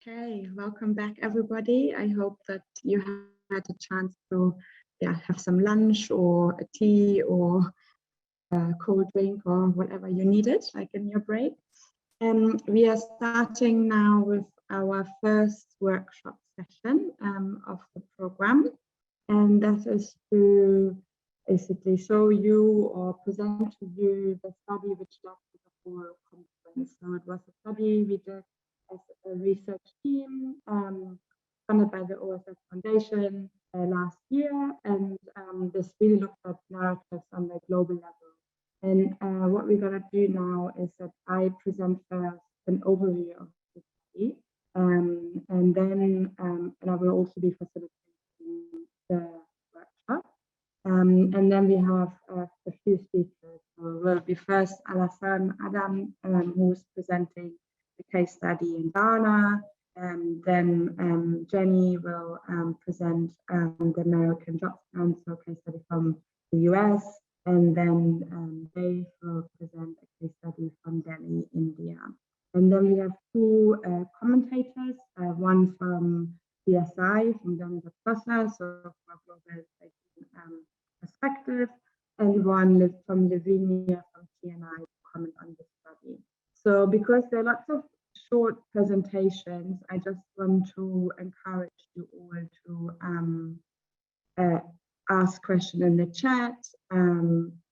Okay, welcome back everybody. I hope that you had a chance to have some lunch or a tea or a cold drink or whatever you needed, like in your break. We are starting now with our first workshop session of the program, and that is to basically show you or present to you the study which led to the whole conference. So it was a study we did as a research team funded by the OSF Foundation last year, and this really looked at narratives on the global level. And what we're going to do now is that I present first an overview of the study, and then and I will also be facilitating the workshop. And then we have a few speakers. So will be first Alhassan Adam, who's presenting the case study in Ghana. Then Jenny will present the American Jobs Council case study from the US. And then Dave will present a case study from Delhi, India. And then we have two commentators, one from PSI, from Bertossa, so from global perspective, and one from Lavinia from TNI to comment on the study. So because there are lots of short presentations, I just want to encourage you all to ask questions in the chat,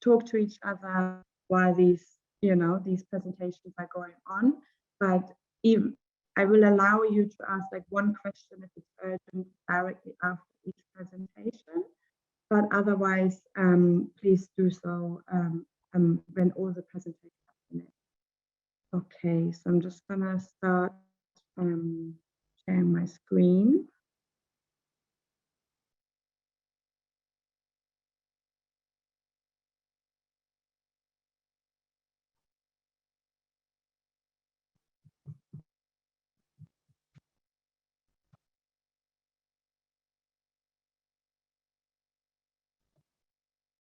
talk to each other while these presentations are going on. But I will allow you to ask like one question if it's urgent directly after each presentation. But otherwise, please do so when all the presentations are finished. Okay, so I'm just gonna start sharing my screen.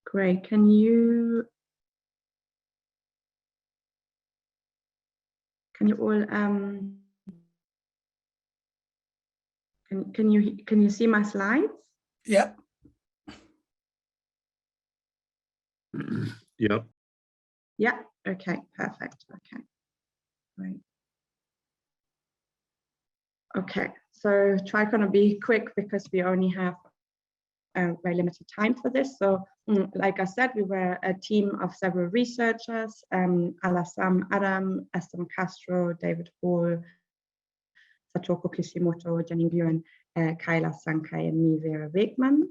Great, can you all can you see my slides? Yep. Yep. Yeah, okay, perfect. Okay, great. Okay, so try to be quick because we only have very limited time for this. So like I said, we were a team of several researchers, Alhassan Adam, Esther Castro, David Hall, Satoko Kishimoto, Jenny Nguyen, Kyla Sankai, and me, Vera Weghmann.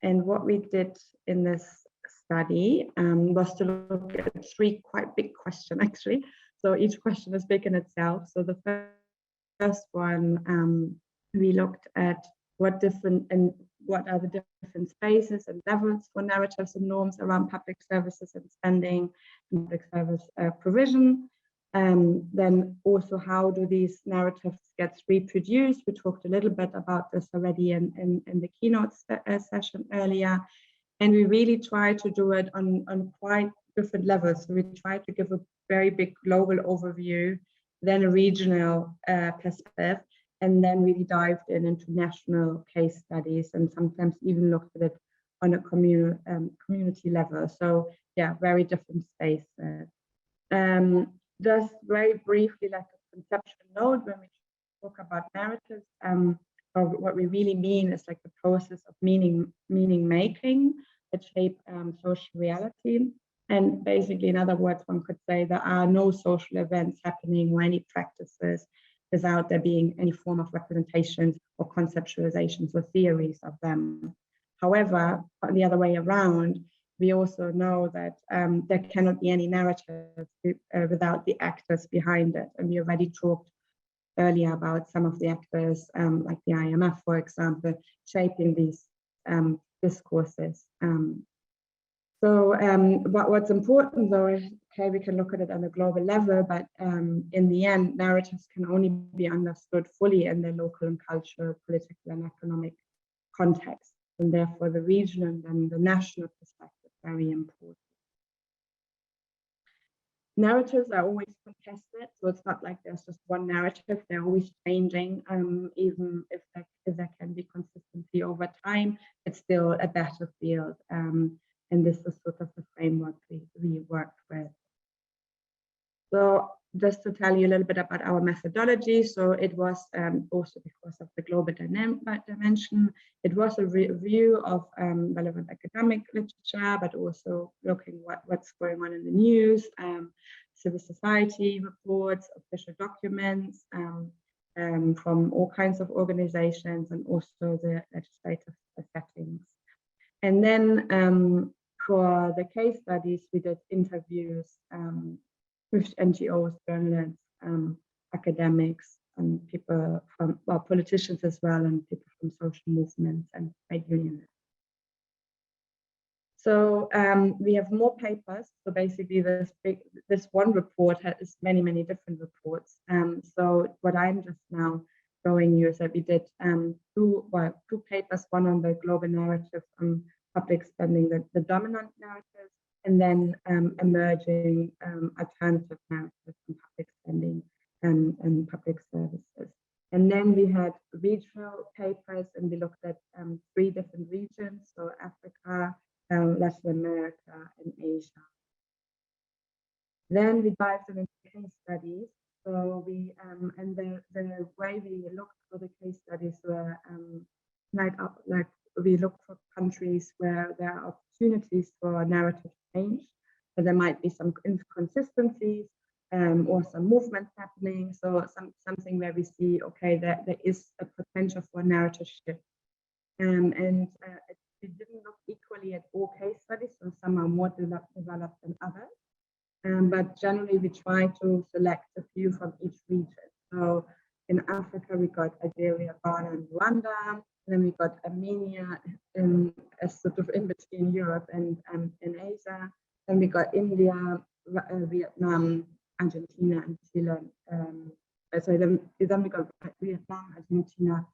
And what we did in this study was to look at three quite big questions, actually. So each question is big in itself. So the first one, we looked at what are the different spaces and levels for narratives and norms around public services and spending, and public service provision. Then also, how do these narratives get reproduced? We talked a little bit about this already in the keynote session earlier. And we really try to do it on quite different levels. So we try to give a very big global overview, then a regional perspective, and then really dived into national case studies and sometimes even looked at it on a community level. So yeah, very different spaces. Just very briefly, like a conceptual note, when we talk about narratives, or what we really mean is like the process of meaning making that shape social reality. And basically, in other words, one could say there are no social events happening or any practices without there being any form of representations or conceptualizations or theories of them. However, on the other way around, we also know that there cannot be any narrative without the actors behind it. And we already talked earlier about some of the actors, like the IMF, for example, shaping these discourses. So what's important though is, okay, we can look at it on a global level, but in the end, narratives can only be understood fully in their local and cultural, political and economic context. And therefore the regional and the national perspective is very important. Narratives are always contested, so it's not like there's just one narrative. They're always changing, even if there can be consistency over time. It's still a battlefield, and this is sort of the framework we worked with. So just to tell you a little bit about our methodology, so it was also because of the global dimension, it was a review of relevant academic literature, but also looking what's going on in the news, civil society reports, official documents from all kinds of organizations, and also the legislative settings. And then for the case studies, we did interviews with NGOs, journalists, academics, and people from, well, politicians as well, and people from social movements and trade unions. So we have more papers. So basically, this one report has many different reports. So what I'm just now showing you is that we did two papers, one on the global narrative on public spending, the dominant narrative, and then emerging alternative narratives on public spending and public services. And then we had regional papers, and we looked at 3 different regions, so Africa, Latin America, and Asia. Then we dived into case studies. So we and the way we looked for the case studies were like we looked for countries where there are opportunities for narrative change, but there might be some inconsistencies or some movements happening. So something where we see, okay, there is a potential for a narrative shift. We didn't look equally at all case studies, so some are more developed than others. But generally, we try to select a few from each region. So in Africa, we got Algeria, Ghana, and Rwanda. And then we got Armenia as sort of in between Europe and in Asia. Then we got India, Vietnam, Argentina, and Chile. Then we got Vietnam, Argentina.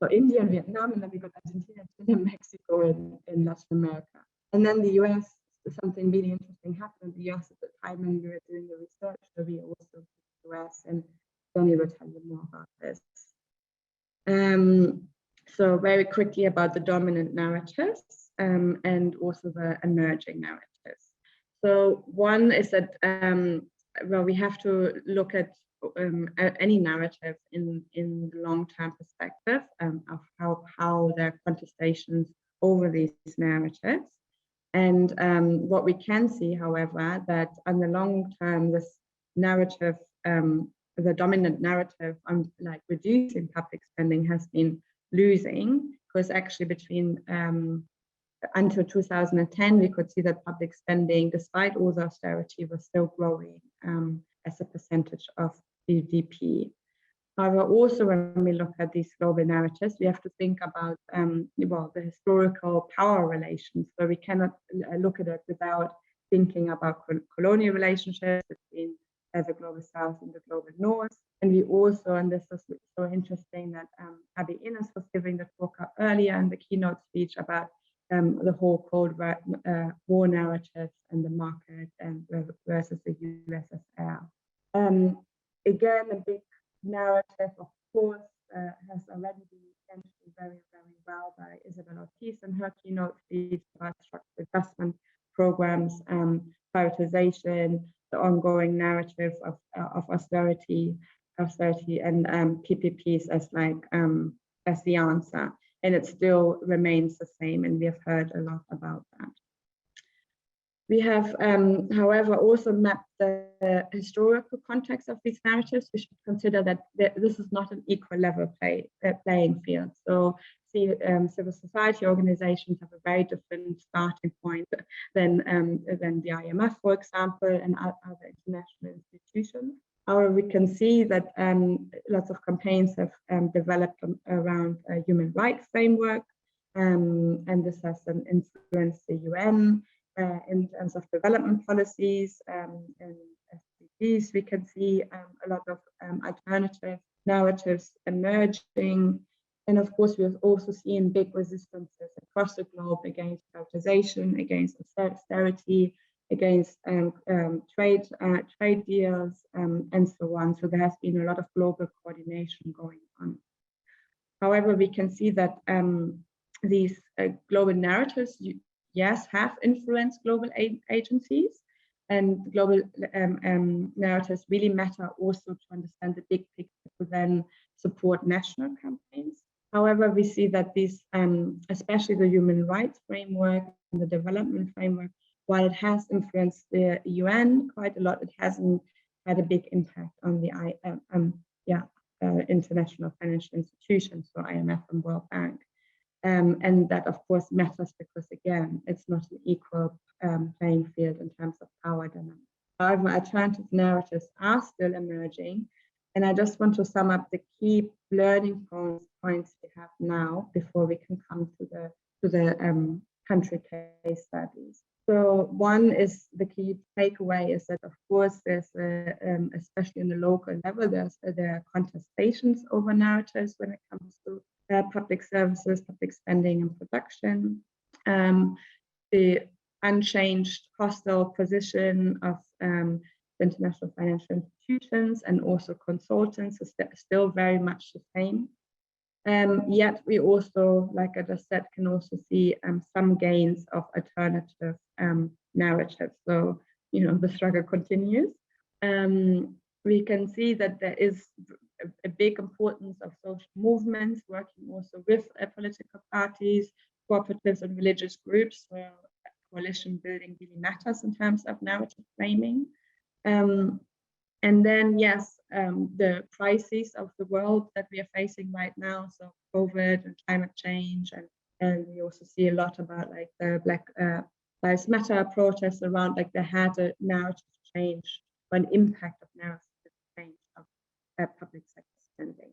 So India and Vietnam, and then we got Argentina, Chile, Mexico, in Latin America. And then the US, something really interesting happened in the US at the time when we were doing the research. So we also did the US, and Johnny will tell you more about this. So very quickly about the dominant narratives and also the emerging narratives. So one is that, well, we have to look at any narrative in the long-term perspective of how there are contestations over these narratives. And what we can see, however, that on the long term, this narrative, the dominant narrative on like reducing public spending has been losing, because actually between until 2010, we could see that public spending, despite all the austerity, was still growing as a percentage of GDP. However, also when we look at these global narratives, we have to think about well, the historical power relations. So we cannot look at it without thinking about colonial relationships between the global south and the global north. And we also, and this is so interesting, that Abby Innes was giving the talk earlier in the keynote speech about the whole Cold War narrative and the market and versus the USSR. Again, a big narrative, of course, has already been mentioned very well by Isabel Ortiz in her keynote speech about structural adjustment programs, privatization, the ongoing narrative of austerity and PPPs as the answer, and it still remains the same, and we have heard a lot about that. We have, however, also mapped the historical context of these narratives. We should consider that this is not an equal level playing field. So, civil society organizations have a very different starting point than the IMF, for example, and other international institutions. However, we can see that lots of campaigns have developed around a human rights framework, and this has influenced the UN. In terms of development policies and SDGs, we can see a lot of alternative narratives emerging. And of course, we have also seen big resistances across the globe against privatization, against austerity, against trade deals and so on. So there has been a lot of global coordination going on. However, we can see that these global narratives, yes, have influenced global agencies, and global narratives really matter also to understand the big picture to then support national campaigns. However, we see that these, especially the human rights framework and the development framework, while it has influenced the UN quite a lot, it hasn't had a big impact on the international financial institutions, so IMF and World Bank. And that, of course, matters because, again, it's not an equal playing field in terms of power dynamics. However, alternative narratives are still emerging. And I just want to sum up the key learning points we have now before we can come to the country case studies. So one is the key takeaway is that, of course, there's especially in the local level, there are contestations over narratives when it comes to public services, public spending and production. The unchanged hostile position of international financial institutions and also consultants is still very much the same. Yet we also, like I just said, can also see some gains of alternative narratives. So, you know, the struggle continues. We can see that there is a big importance of social movements, working also with political parties, cooperatives and religious groups, where coalition building really matters in terms of narrative framing. And then, yes, the crises of the world that we are facing right now, so COVID and climate change, and we also see a lot about like the Black Lives Matter protests around, like there had a narrative change, or an impact of narrative change of public sector spending.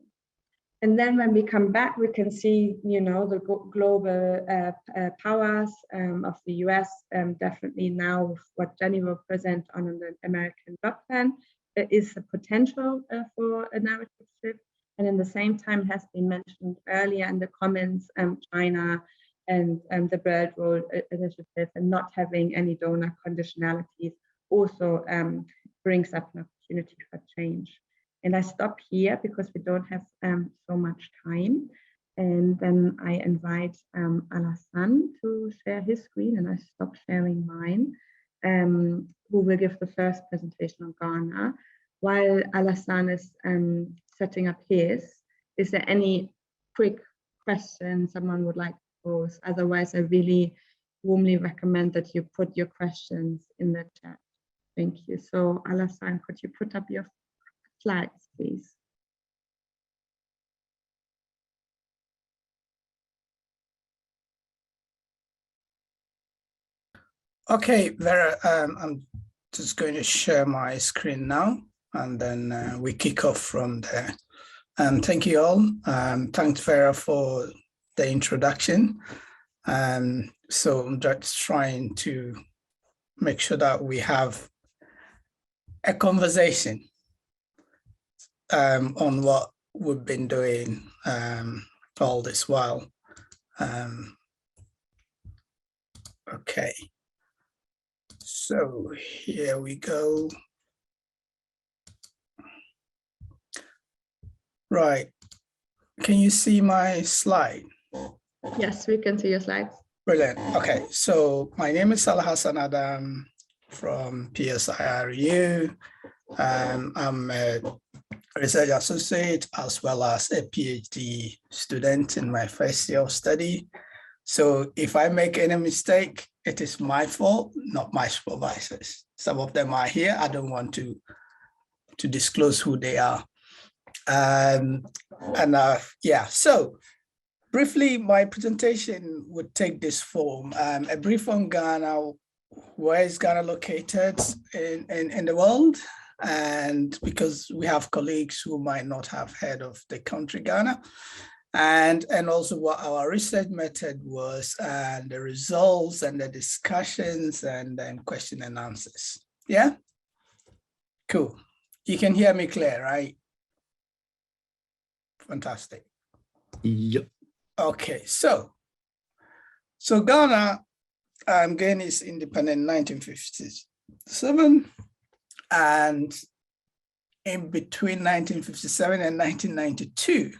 And then when we come back, we can see, you know, the global powers of the US, definitely now with what Jenny will present on the American Job Plan, there is a potential for a narrative shift. And in the same time, has been mentioned earlier in the comments, China and the Belt Road Initiative and not having any donor conditionalities also brings up an opportunity for change. And I stop here because we don't have so much time. And then I invite Alhassan to share his screen, and I stop sharing mine, who will give the first presentation on Ghana. While Alhassan is setting up his, is there any quick question someone would like to pose? Otherwise, I really warmly recommend that you put your questions in the chat. Thank you. So Alhassan, could you put up your slides, please? Okay, Vera, I'm just going to share my screen now, and then we kick off from there. Thank you all. Thanks, Vera, for the introduction. So I'm just trying to make sure that we have a conversation on what we've been doing all this while. Okay, so here we go. Right, can you see my slide? Yes, we can see your slides. Brilliant. Okay, so my name is Alhassan Adam from PSIRU. I'm a research associate as well as a PhD student in my first year of study. So if I make any mistake, it is my fault, not my supervisors. Some of them are here. I don't want to disclose who they are. Yeah, so briefly, my presentation would take this form. A brief on Ghana. Where is Ghana located in the world? And because we have colleagues who might not have heard of the country Ghana, and also what our research method was, and the results and the discussions, and then question and answers. Yeah, cool. You can hear me clear, right? Fantastic. Yep. Okay, so Ghana Nguyen is independent in 1957, and in between 1957 and 1992,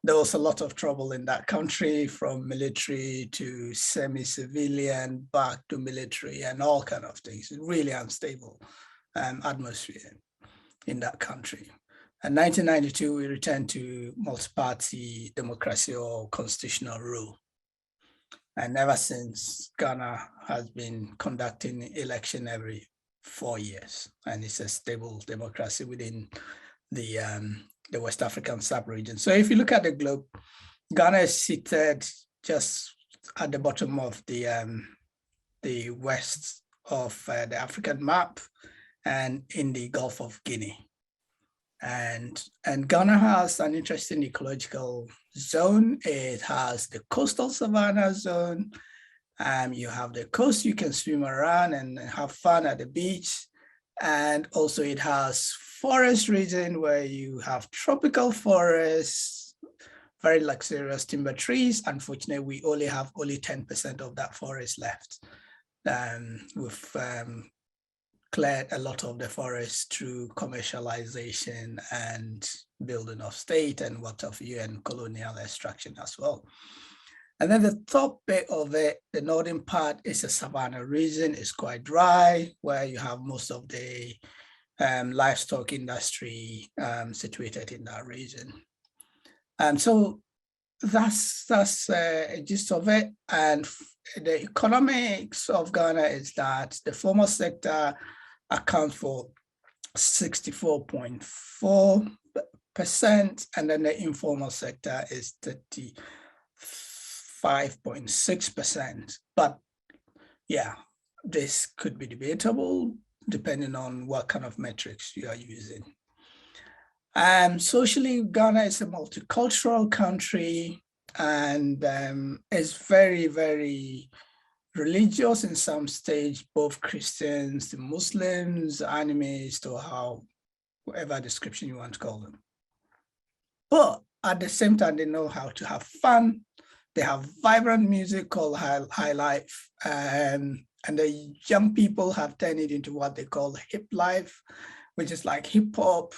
there was a lot of trouble in that country, from military to semi-civilian, back to military, and all kind of things. Really unstable atmosphere in that country. In 1992, we returned to multi-party democracy or constitutional rule. And ever since, Ghana has been conducting election every 4 years, and it's a stable democracy within the West African sub-region. So if you look at the globe, Ghana is seated just at the bottom of the west of the African map, and in the Gulf of Guinea. And Ghana has an interesting ecological zone. It has the coastal savanna zone. You have the coast, you can swim around and have fun at the beach. And also it has forest region where you have tropical forests, very luxurious timber trees. Unfortunately, we only have 10% of that forest left. We've cleared a lot of the forest through commercialization and building of state and what have you, and colonial extraction as well. And then the top bit of it, the northern part, is a savanna region. It's quite dry, where you have most of the livestock industry situated in that region. So that's a gist of it. And the economics of Ghana is that the formal sector accounts for 64.4%, and then the informal sector is 35.6%. But yeah, this could be debatable depending on what kind of metrics you are using. Socially, Ghana is a multicultural country, and is very, very religious in some stage, both Christians, the Muslims, animists, or whatever description you want to call them. But at the same time, they know how to have fun. They have vibrant music called high life, and the young people have turned it into what they call hip life, which is like hip hop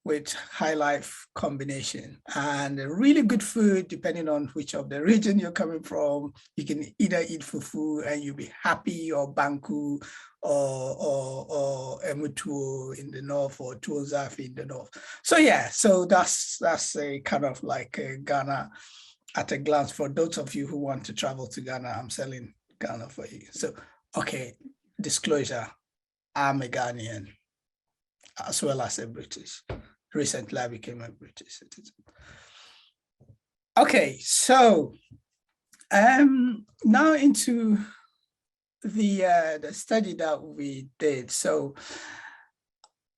with high life combination, and really good food, depending on which of the region you're coming from. You can either eat fufu and you'll be happy, or banku, or emutu in the north, or tuozafi in the north. So yeah, so that's a kind of like a Ghana at a glance. For those of you who want to travel to Ghana, I'm selling Ghana for you. So, okay, disclosure, I'm a Ghanaian as well as a British. Recently, I became a British citizen. Okay, so now into the study that we did. So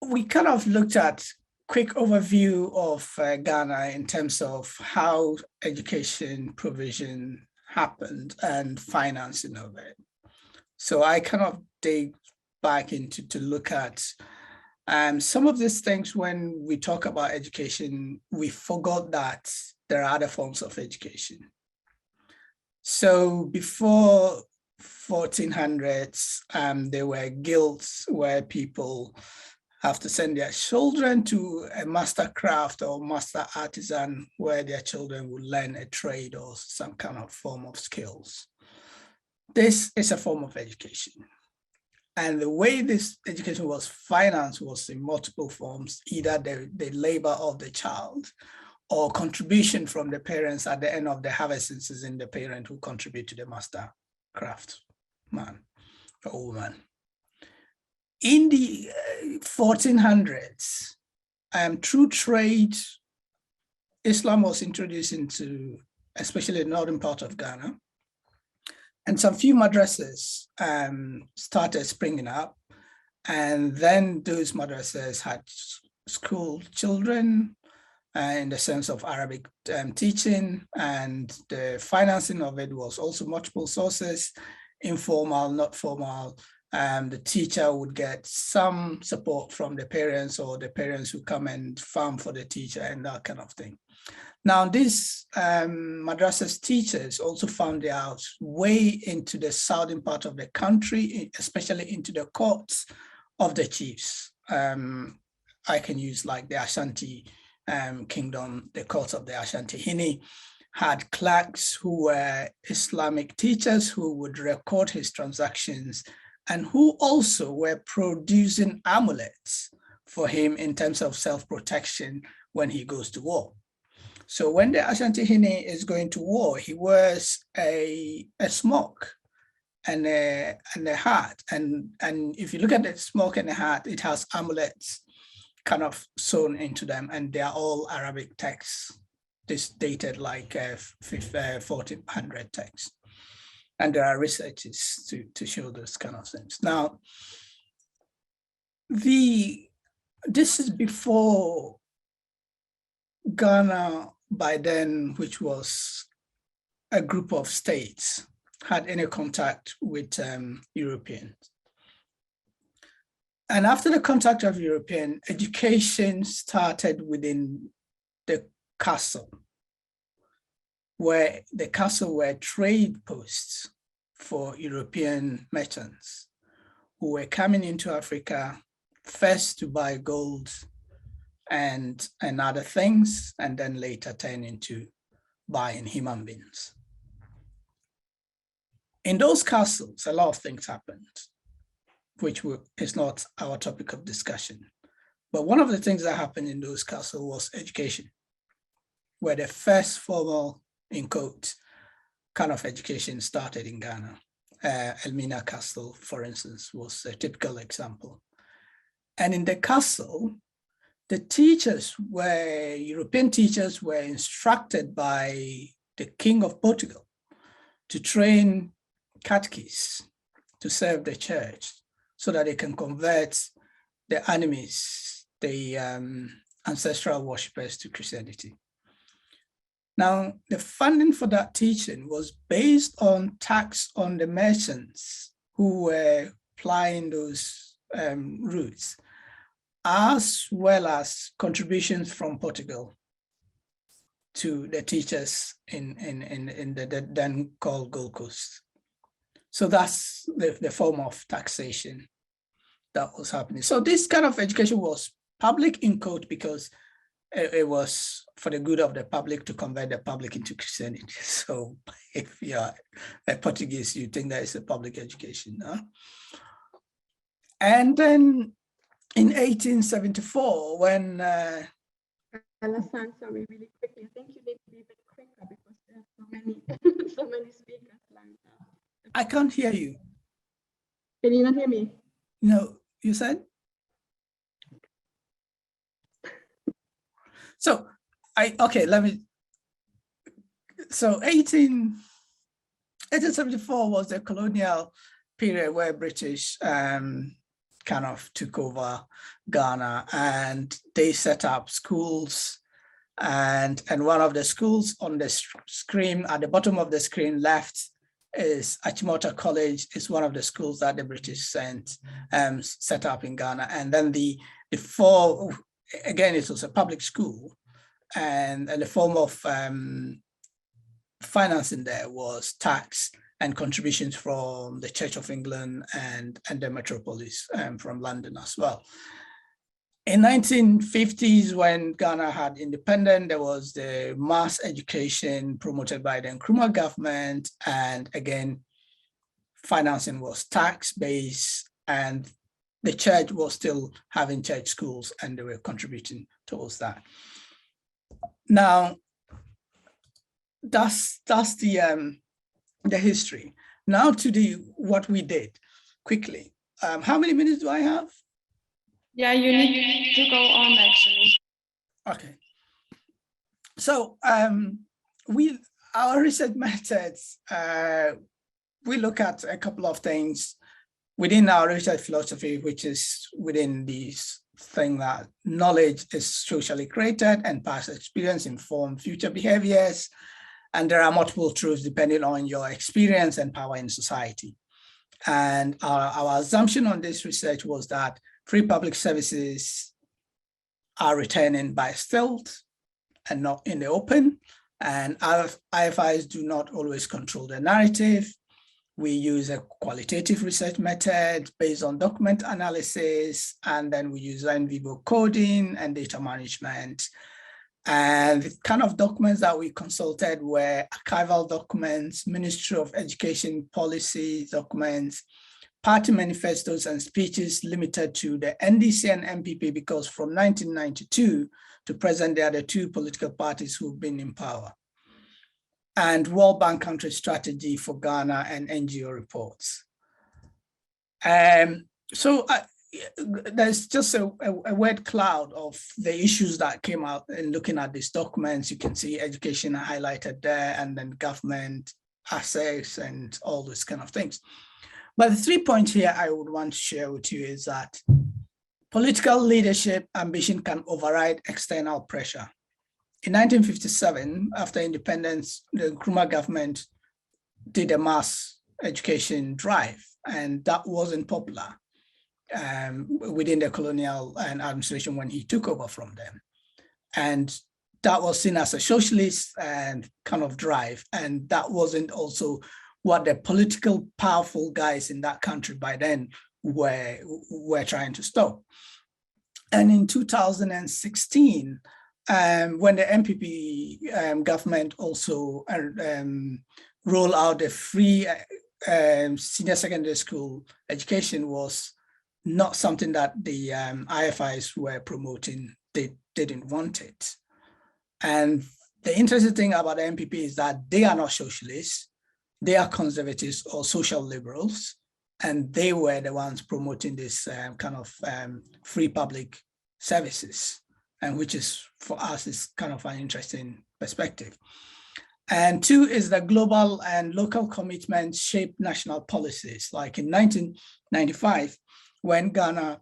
we kind of looked at quick overview of Ghana in terms of how education provision happened and financing of it. So I kind of dig back into to look at some of these things. When we talk about education, we forgot that there are other forms of education. So before 1400s, there were guilds where people have to send their children to a master craft or master artisan, where their children would learn a trade or some kind of form of skills. This is a form of education. And the way this education was financed was in multiple forms, either the labor of the child or contribution from the parents at the end of the harvest season, the parent who contribute to the master craft man or woman. In the 1400s, through trade, Islam was introduced into especially the northern part of Ghana. And some few madrasas started springing up. And then those madrasas had school children in the sense of Arabic teaching, and the financing of it was also multiple sources, informal, not formal. The teacher would get some support from the parents, or the parents who come and farm for the teacher and that kind of thing. Now, these madrasas teachers also found their way into the southern part of the country, especially into the courts of the chiefs. I can use like the Ashanti kingdom, the courts of the Ashanti Hini had clerks who were Islamic teachers who would record his transactions and who also were producing amulets for him in terms of self-protection when he goes to war. So when the Ashanti Hini is going to war, he wears a smock and a hat. And if you look at the smock and the hat, it has amulets kind of sewn into them, and they are all Arabic texts. This dated like 1400 texts. And there are researches to show those kind of things. Now, this is before Ghana by then, which was a group of states, had any contact with Europeans. And after the contact of European, education started within the castle, where the castle were trade posts for European merchants who were coming into Africa first to buy gold and other things, and then later turn into buying human beings. In those castles, a lot of things happened, which is not our topic of discussion. But one of the things that happened in those castles was education, where the first formal, in quotes, kind of education started in Ghana. Elmina Castle, for instance, was a typical example. And in the castle, the teachers were, European teachers were instructed by the King of Portugal to train catechists to serve the church so that they can convert the enemies, the ancestral worshippers, to Christianity. Now, the funding for that teaching was based on tax on the merchants who were plying those routes, as well as contributions from Portugal to the teachers in the then called Gold Coast. So that's the form of taxation that was happening. So this kind of education was public in quote because it was for the good of the public to convert the public into Christianity. So if you're a Portuguese, you think that is a public education. Huh? And then in 1874, when Alhassan, sorry, really quickly, I think you need to be a bit quicker because there are so many, so many speakers lined up. I can't hear you. Can you not hear me? No, you said? So so 1874 was the colonial period where British kind of took over Ghana, and they set up schools, and one of the schools on the screen at the bottom of the screen left is Achimota College. Is one of the schools that the British set up in Ghana, and then the four, again, it was a public school, and the form of financing there was tax and contributions from the Church of England and the metropolis from London as well. In 1950s, when Ghana had independence, there was the mass education promoted by the Nkrumah government, and again, financing was tax-based, and the church was still having church schools, and they were contributing towards that. Now, that's the history. Now to what we did quickly. How many minutes do I have? Yeah, you need to go on actually. Okay. So our research methods, we look at a couple of things within our research philosophy, which is within this thing that knowledge is socially created and past experience inform future behaviors. And there are multiple truths depending on your experience and power in society. And our assumption on this research was that free public services are returning by stealth, and not in the open. And IFIs do not always control the narrative. We use a qualitative research method based on document analysis, and then we use in vivo coding and data management. And the kind of documents that we consulted were archival documents, Ministry of Education policy documents, party manifestos and speeches limited to the NDC and MPP, because from 1992 to present, they are the two political parties who've been in power. And World Bank country strategy for Ghana and NGO reports. So there's just a word cloud of the issues that came out in looking at these documents. You can see education highlighted there, and then government assets and all those kind of things. But the 3 points here I would want to share with you is that political leadership ambition can override external pressure. In 1957, after independence, the Nkrumah government did a mass education drive, and that wasn't popular within the colonial administration when he took over from them. And that was seen as a socialist and kind of drive, and that wasn't also what the political powerful guys in that country by then were trying to stop. And in 2016, when the MPP government also rolled out the free senior secondary school education, was not something that the IFIs were promoting. They didn't want it. And the interesting thing about the MPP is that they are not socialists. They are conservatives or social liberals, and they were the ones promoting this kind of free public services, and which is, for us, is kind of an interesting perspective. And two is that global and local commitments shape national policies. Like in 1995, when Ghana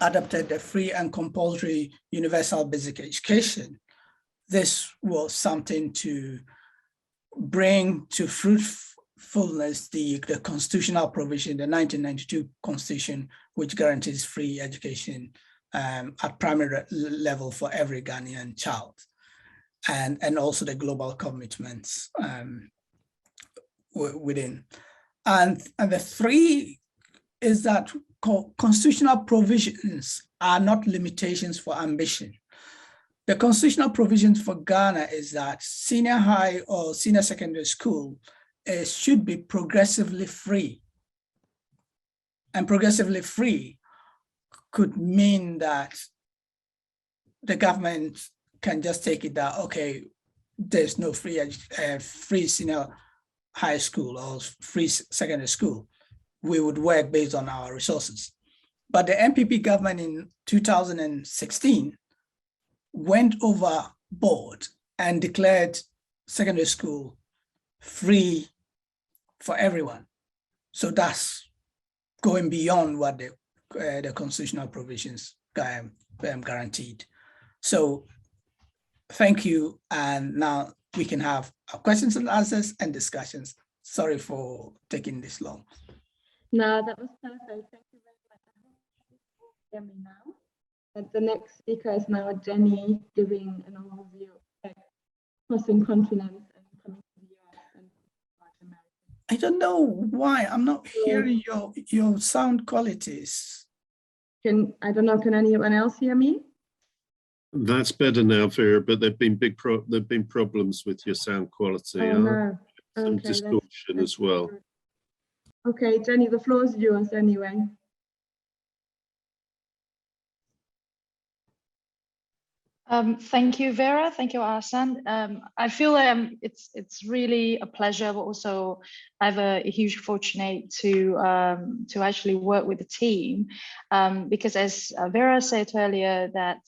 adopted the free and compulsory universal basic education, this was something to bring to fruitfulness the constitutional provision, the 1992 Constitution, which guarantees free education at primary level for every Ghanaian child, and also the global commitments within. And the three is that constitutional provisions are not limitations for ambition. The constitutional provisions for Ghana is that senior high or senior secondary school should be progressively free. And progressively free could mean that the government can just take it that, okay, there's no free senior high school or free secondary school. We would work based on our resources. But the MPP government in 2016 went overboard and declared secondary school free for everyone. So that's going beyond what the constitutional provisions guaranteed. So thank you. And now we can have our questions and answers and discussions. Sorry for taking this long. No, that was perfect. Thank you very much. I hope you can hear me now. And the next speaker is now Jenny, giving an overview of crossing continents and coming to the US and North America. I don't know why I'm not hearing your sound qualities. I don't know, can anyone else hear me? That's better now, Vera, but there've been problems with your sound quality. Oh, no. Some distortion as well. Okay, Jenny, the floor is yours anyway. Thank you, Vera. Thank you, Alhassan. I feel it's really a pleasure, but also I have a huge fortunate to actually work with the team, because as Vera said earlier, that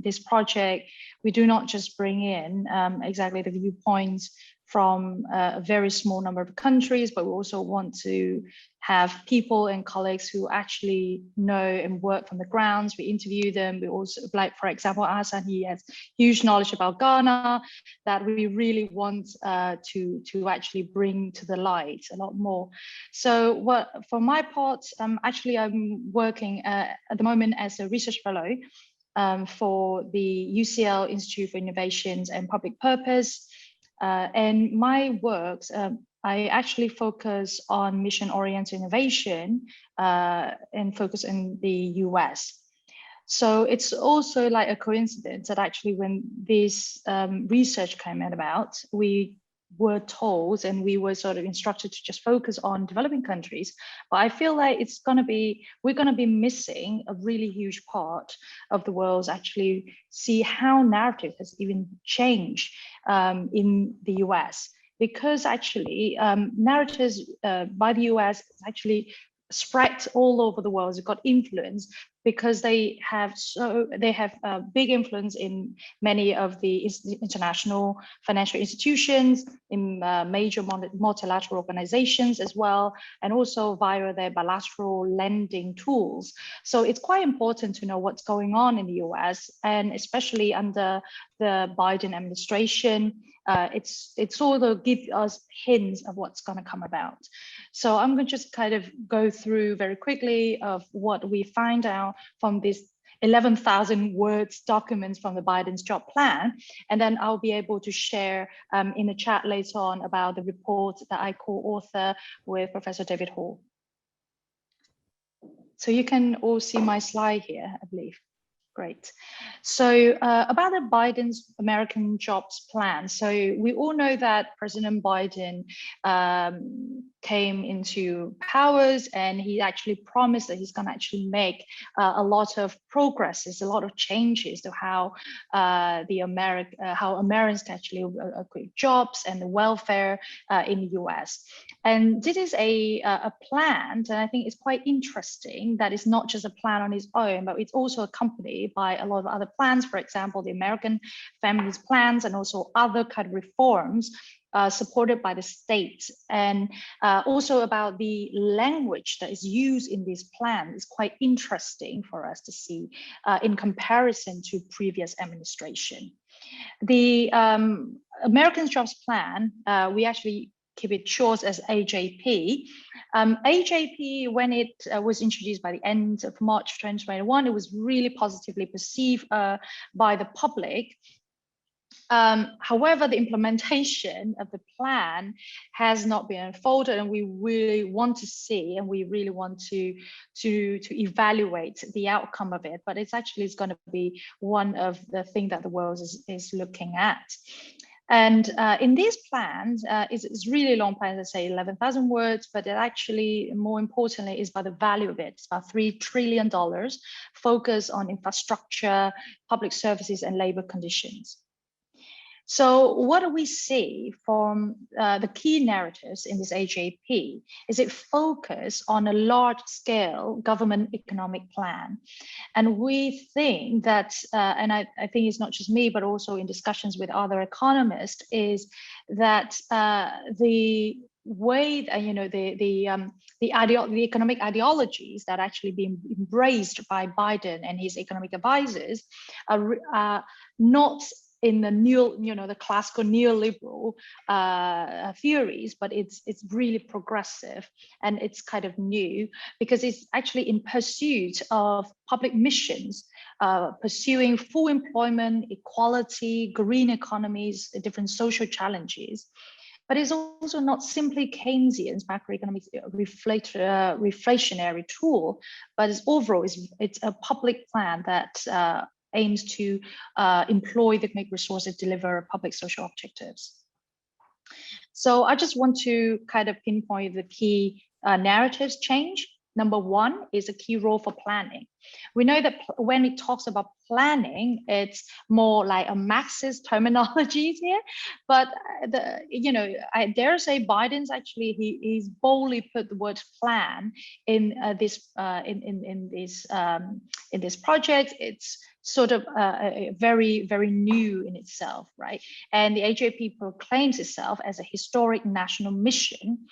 this project, we do not just bring in exactly the viewpoints from a very small number of countries, but we also want to have people and colleagues who actually know and work from the grounds. We interview them. We also, like, for example, Alhassan, he has huge knowledge about Ghana that we really want to actually bring to the light a lot more. So for my part, actually I'm working at the moment as a research fellow for the UCL Institute for Innovations and Public Purpose. And my works, I actually focus on mission-oriented innovation and focus in the US. So it's also like a coincidence that actually when this research came about, we were told and we were sort of instructed to just focus on developing countries. But I feel like we're going to be missing a really huge part of the world's actually see how narrative has even changed in the US. Because actually narratives by the US actually spread all over the world. It's got influence because they have big influence in many of the international financial institutions, in major multilateral organizations as well, and also via their bilateral lending tools. So it's quite important to know what's going on in the US, and especially under the Biden administration. It's sort of give us hints of what's going to come about. So I'm going to just kind of go through very quickly of what we find out from this 11,000 words documents from the Biden's job plan. And then I'll be able to share in the chat later on about the report that I co-author with Professor David Hall. So you can all see my slide here, I believe. Great. So about the Biden's American Jobs Plan. So we all know that President Biden came into powers, and he actually promised that he's going to actually make a lot of progresses, a lot of changes to how how Americans can actually create jobs and the welfare in the US. And this is a plan, and I think it's quite interesting that it's not just a plan on its own, but it's also accompanied by a lot of other plans, for example, the American Families Plans, and also other kind of reforms supported by the state. And also about the language that is used in this plan is quite interesting for us to see in comparison to previous administration. The American Jobs Plan, we actually keep it short as AJP. AJP, when it was introduced by the end of March 2021, it was really positively perceived by the public. However, the implementation of the plan has not been unfolded, and we really want to see, and we really want to evaluate the outcome of it. But it's going to be one of the things that the world is looking at. And in these plans, it's really long plans, I say 11,000 words, but it actually, more importantly, is about the value of it. It's about $3 trillion, focus on infrastructure, public services, and labor conditions. So what do we see from the key narratives in this AJP is it focus on a large scale government economic plan. And we think that, and I think it's not just me, but also in discussions with other economists, is that the way that, the economic ideologies that actually being embraced by Biden and his economic advisors are not in the the classical neoliberal theories, but it's really progressive, and it's kind of new because it's actually in pursuit of public missions, pursuing full employment, equality, green economies, different social challenges. But it's also not simply Keynesian's macroeconomic reflationary tool, but it's a public plan that aims to employ the economic resources to deliver public social objectives. So I just want to kind of pinpoint the key narratives change. Number one is a key role for planning. We know that when it talks about planning, it's more like a Marxist terminology here, but I dare say Biden's actually he's boldly put the word plan in this project. It's sort of very, very new in itself, right? And the AJP proclaims itself as a historic national mission.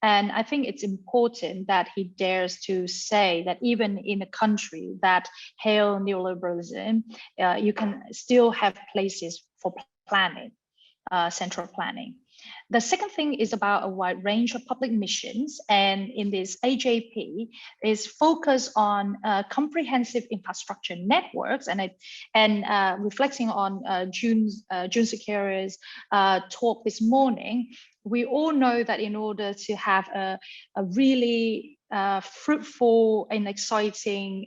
And I think it's important that he dares to say that even in a country that hail neoliberalism, you can still have places for planning. central planning. The second thing is about a wide range of public missions, and in this AJP is focus on comprehensive infrastructure networks, and reflecting on June Sakira's talk this morning. We all know that in order to have a really fruitful and exciting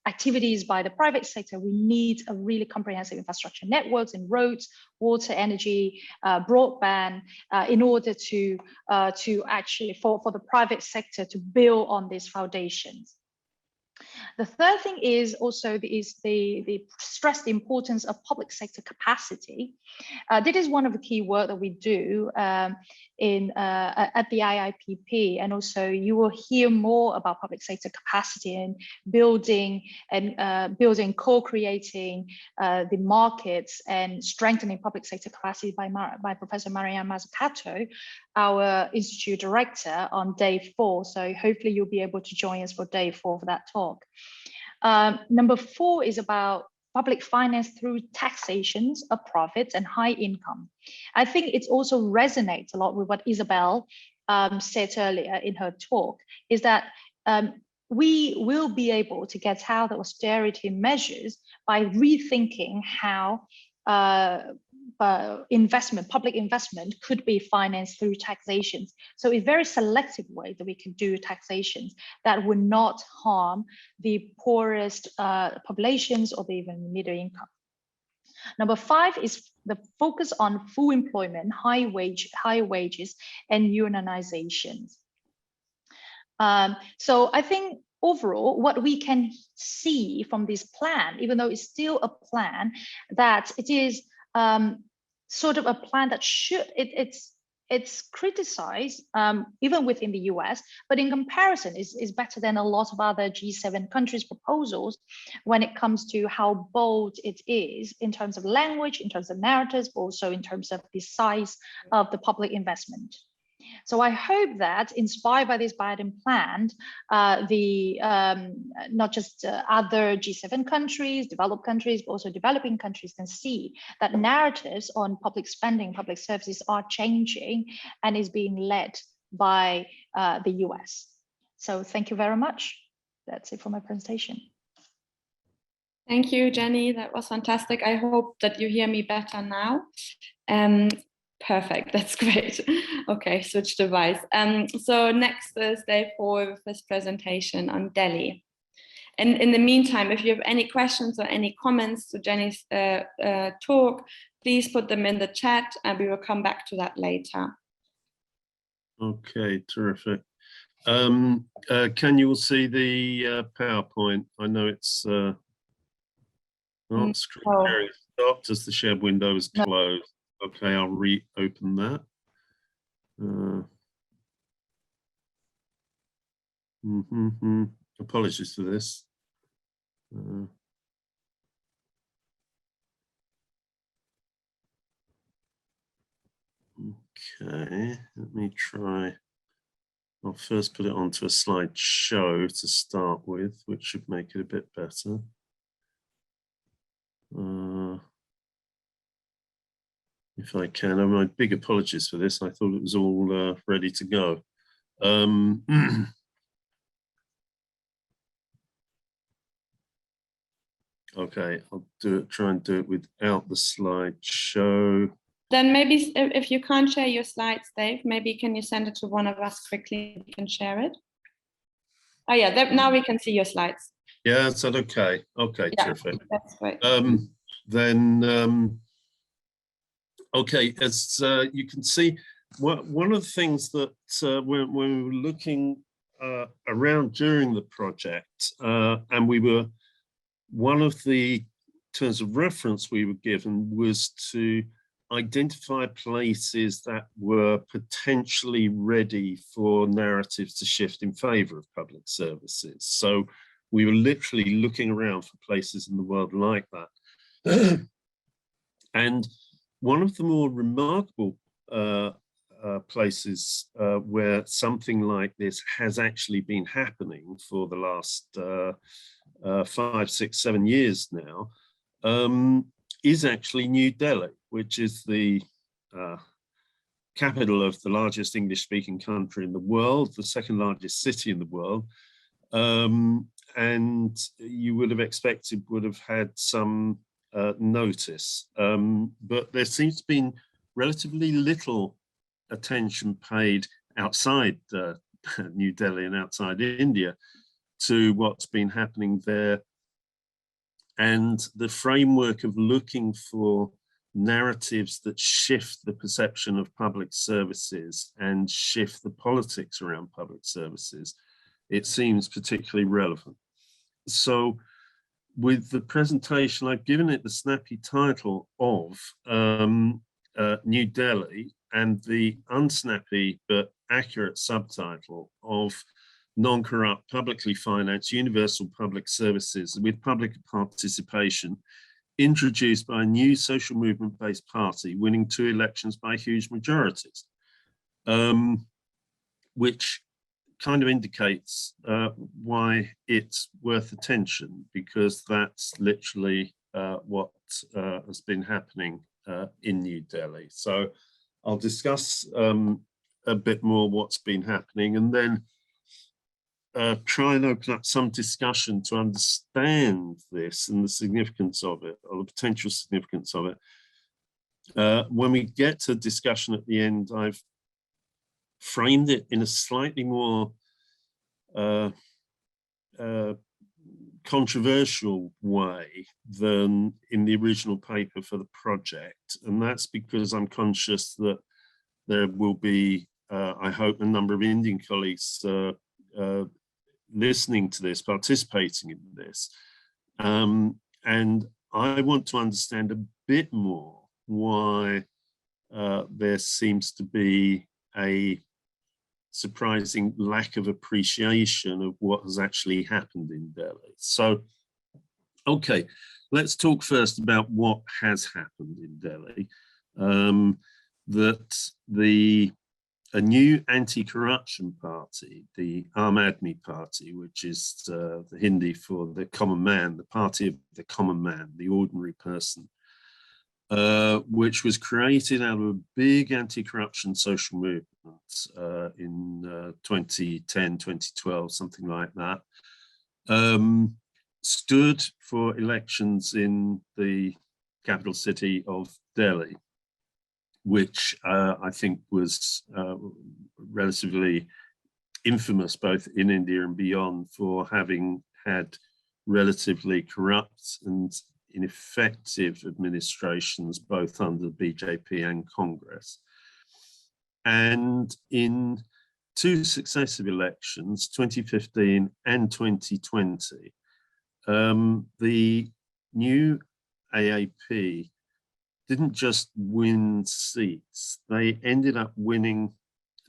activities by the private sector, we need a really comprehensive infrastructure networks in roads, water, energy, broadband, in order to actually for the private sector to build on these foundations. The third thing is also the stress the importance of public sector capacity. This is one of the key work that we do at the IIPP, and also you will hear more about public sector capacity and building and co-creating the markets and strengthening public sector capacity by Professor Marianne Mazzucato, our Institute Director, on day 4. So hopefully you'll be able to join us for day 4 for that talk. Number 4 is about public finance through taxations of profits and high income. I think it also resonates a lot with what Isabel said earlier in her talk, is that we will be able to get out of austerity measures by rethinking how public investment could be financed through taxations. So a very selective way that we can do taxations that would not harm the poorest populations or even middle income. Number 5 is the focus on full employment, high wages, and unionizations. So I think overall, what we can see from this plan, even though it's still a plan, that it is sort of a plan that it's criticized even within the US, but in comparison is better than a lot of other G7 countries' proposals when it comes to how bold it is in terms of language, in terms of narratives, but also in terms of the size of the public investment. So I hope that, inspired by this Biden plan, not just other G7 countries, developed countries, but also developing countries can see that narratives on public spending, public services are changing and is being led by the US. So thank you very much. That's it for my presentation. Thank you, Jenny. That was fantastic. I hope that you hear me better now. Perfect, that's great. Okay, switch device. So next is day 4 with this presentation on Delhi. And in the meantime, if you have any questions or any comments to Jenny's talk, please put them in the chat and we will come back to that later. Okay, terrific. Can you all see the PowerPoint? I know it's not screen sharing stopped as the shared window is closed. Okay, I'll reopen that. Apologies for this. Okay, let me try. I'll first put it onto a slideshow to start with, which should make it a bit better. If I can, my big apologies for this. I thought it was all ready to go. Okay, I'll try and do it without the slideshow. Then maybe if you can't share your slides, Dave, maybe can you send it to one of us quickly? We can share it. Oh yeah, now we can see your slides. Yeah, is that okay? Okay, yeah, terrific. That's great. Okay, as you can see, one of the things that when we were looking around during the project, and one of the terms of reference we were given was to identify places that were potentially ready for narratives to shift in favor of public services. So we were literally looking around for places in the world like that. And one of the more remarkable places where something like this has actually been happening for the last 5, 6, 7 years now is actually New Delhi, which is the capital of the largest English-speaking country in the world, the second largest city in the world, and you would have expected would have had some notice. But there seems to be relatively little attention paid outside New Delhi and outside India to what's been happening there. And the framework of looking for narratives that shift the perception of public services and shift the politics around public services, it seems particularly relevant. So with the presentation, I've given it the snappy title of New Delhi, and the unsnappy but accurate subtitle of Non-Corrupt, Publicly Financed Universal Public Services with Public Participation, introduced by a new social movement-based party winning 2 elections by huge majorities, which kind of indicates why it's worth attention, because that's literally what has been happening in New Delhi. So I'll discuss a bit more what's been happening, and then try and open up some discussion to understand this and the significance of it, or the potential significance of it. When we get to discussion at the end, I've framed it in a slightly more controversial way than in the original paper for the project. And that's because I'm conscious that there will be, I hope, a number of Indian colleagues listening to this, participating in this. And I want to understand a bit more why there seems to be a surprising lack of appreciation of what has actually happened in Delhi. So, okay, let's talk first about what has happened in Delhi. That a new anti-corruption party, the Aam Aadmi Party, which is the Hindi for the common man, the party of the common man, the ordinary person, which was created out of a big anti-corruption social movement in 2010, 2012, something like that, stood for elections in the capital city of Delhi, which I think was relatively infamous both in India and beyond for having had relatively corrupt and ineffective administrations both under the BJP and Congress. And in 2 successive elections, 2015 and 2020, the new IIPP didn't just win seats, they ended up winning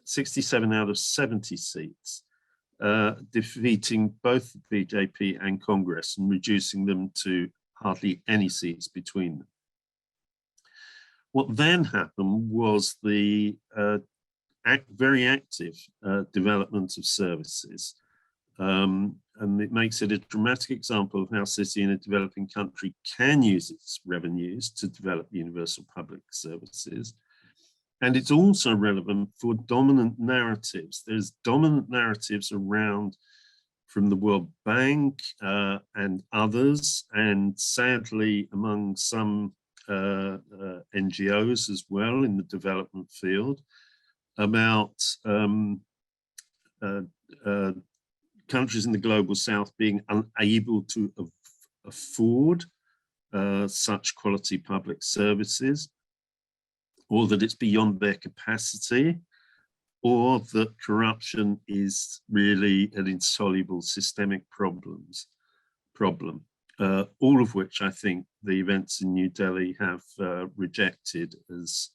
67 out of 70 seats, defeating both the BJP and Congress and reducing them to hardly any seats between them. What then happened was the very active development of services. And it makes it a dramatic example of how a city in a developing country can use its revenues to develop universal public services. And it's also relevant for dominant narratives. There's dominant narratives around from the World Bank and others, and sadly among some NGOs as well in the development field, about countries in the global south being unable to afford such quality public services, or that it's beyond their capacity, or that corruption is really an insoluble systemic problem, all of which I think the events in New Delhi have rejected as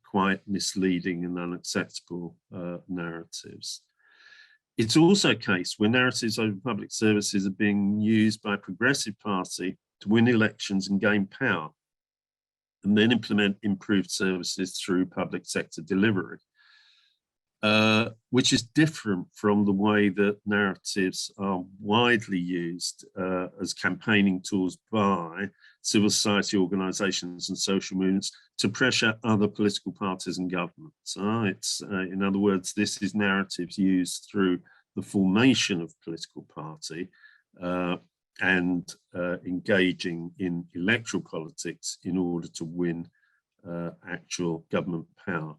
quite misleading and unacceptable narratives. It's also a case where narratives over public services are being used by a progressive party to win elections and gain power, and then implement improved services through public sector delivery. which is different from the way that narratives are widely used as campaigning tools by civil society organisations and social movements to pressure other political parties and governments. In other words, this is narratives used through the formation of political party and engaging in electoral politics in order to win actual government power.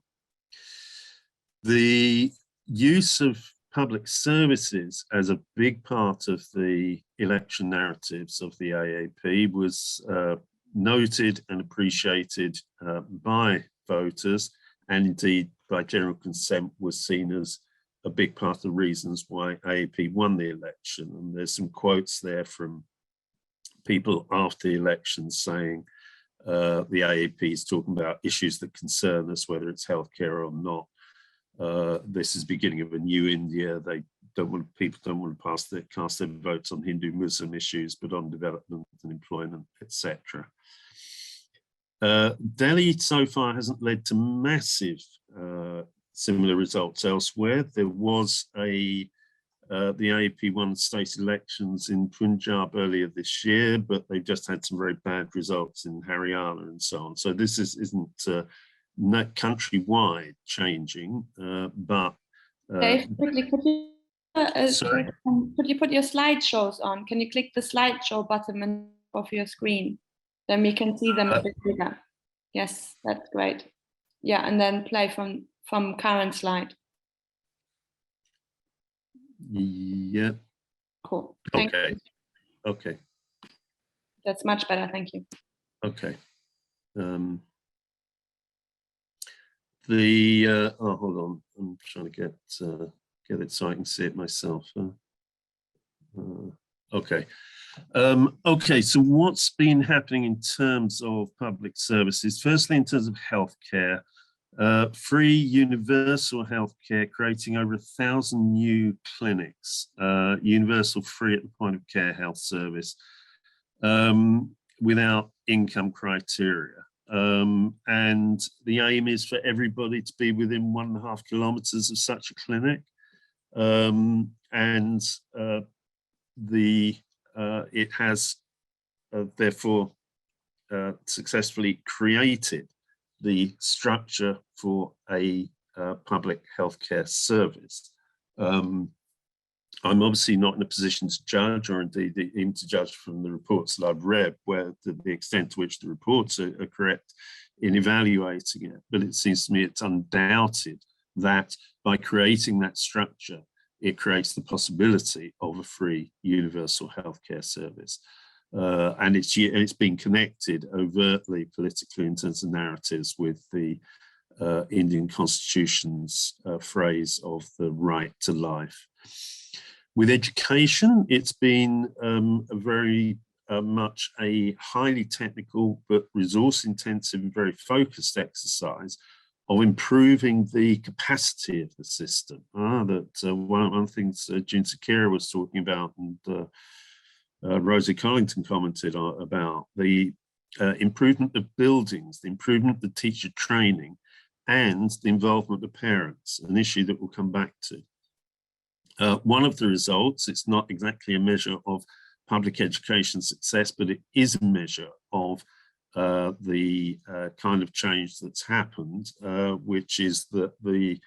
The use of public services as a big part of the election narratives of the IIPP was noted and appreciated by voters, and indeed by general consent was seen as a big part of the reasons why IIPP won the election. And there's some quotes there from people after the election saying the IIPP is talking about issues that concern us, whether it's healthcare or not. This is the beginning of a new India. People don't want to cast their votes on Hindu-Muslim issues, but on development and employment, etc. Delhi so far hasn't led to massive similar results elsewhere. There was the IIPP won state elections in Punjab earlier this year, but they've just had some very bad results in Haryana and so on. So this isn't not countrywide changing, but Dave, quickly, could you put your slideshows on? Can you click the slideshow button of your screen? Then we can see them a bit bigger. Yes, that's great. Yeah, and then play from current slide. Yeah. Cool. Thank you. Okay. That's much better. Thank you. Okay. Oh, hold on. I'm trying to get it so I can see it myself. Okay. Okay, so what's been happening in terms of public services? Firstly, in terms of healthcare, free universal healthcare, creating over 1,000 new clinics, universal free at the point of care health service, without income criteria. And the aim is for everybody to be within 1.5 kilometers of such a clinic. It has therefore successfully created the structure for a public healthcare service. I'm obviously not in a position to judge, or indeed even to judge from the reports that I've read, where the extent to which the reports are correct in evaluating it. But it seems to me it's undoubted that by creating that structure, it creates the possibility of a free universal healthcare service. And it's been connected overtly politically in terms of narratives with the Indian Constitution's phrase of the right to life. With education, it's been a very much a highly technical but resource-intensive and very focused exercise of improving the capacity of the system. One of the things June Sakira was talking about, and Rosie Collington commented about, the improvement of buildings, the improvement of teacher training, and the involvement of parents, an issue that we'll come back to. One of the results, it's not exactly a measure of public education success, but it is a measure of the kind of change that's happened, which is that the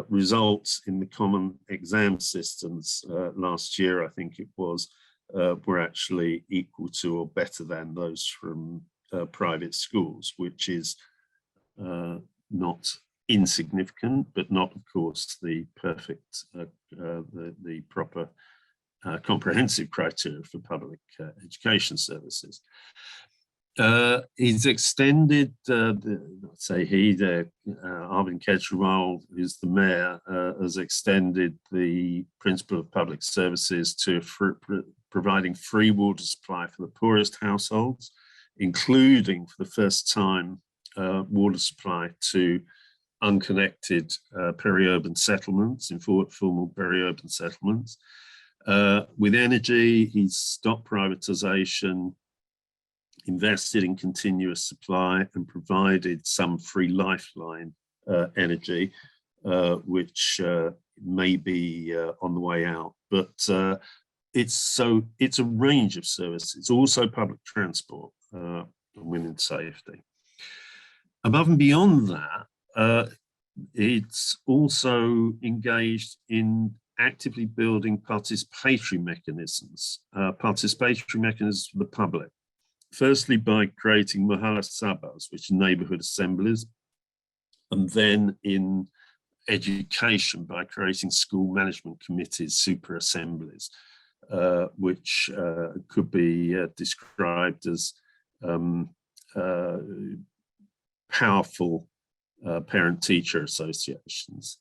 results in the common exam systems last year, I think it was, were actually equal to or better than those from private schools, which is not insignificant, but not, of course, the perfect, the proper comprehensive criteria for public education services. He's extended, Arvind Kejriwal, who's the mayor, has extended the principle of public services to providing free water supply for the poorest households, including for the first time water supply to unconnected peri-urban settlements, informal peri-urban settlements. With energy, he's stopped privatization, invested in continuous supply, and provided some free lifeline energy which may be on the way out. But it's a range of services, also public transport and women's safety. Above and beyond that, it's also engaged in actively building participatory mechanisms for the public. Firstly, by creating Mohalla Sabhas, which are neighborhood assemblies, and then in education by creating school management committees, super assemblies, which could be described as powerful parent-teacher associations.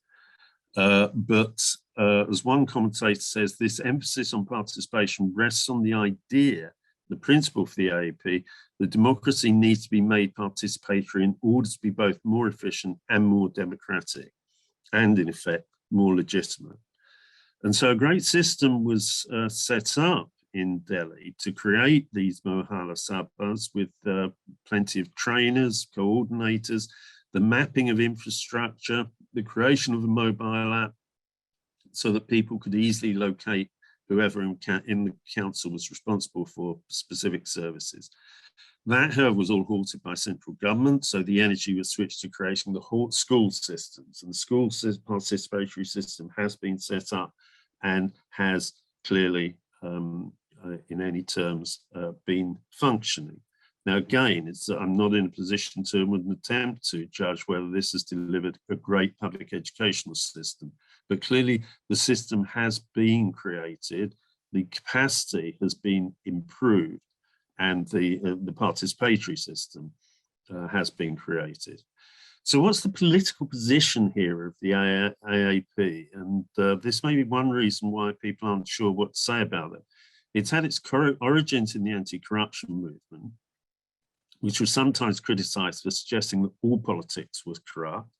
But as one commentator says, this emphasis on participation rests on the idea, the principle for the IIPP, that democracy needs to be made participatory in order to be both more efficient and more democratic, and in effect, more legitimate. And so a great system was set up in Delhi to create these Mohalla Sabhas with plenty of trainers, coordinators, the mapping of infrastructure, the creation of a mobile app so that people could easily locate whoever in the council was responsible for specific services. That, however, was all halted by central government, so the energy was switched to creating the school systems, and the school participatory system has been set up and has clearly, in any terms, been functioning. Now, again, I'm not in a position to attempt to judge whether this has delivered a great public educational system, but clearly the system has been created, the capacity has been improved, and the participatory system has been created. So what's the political position here of the IIPP? And this may be one reason why people aren't sure what to say about it. It's had its origins in the anti-corruption movement, which was sometimes criticized for suggesting that all politics was corrupt,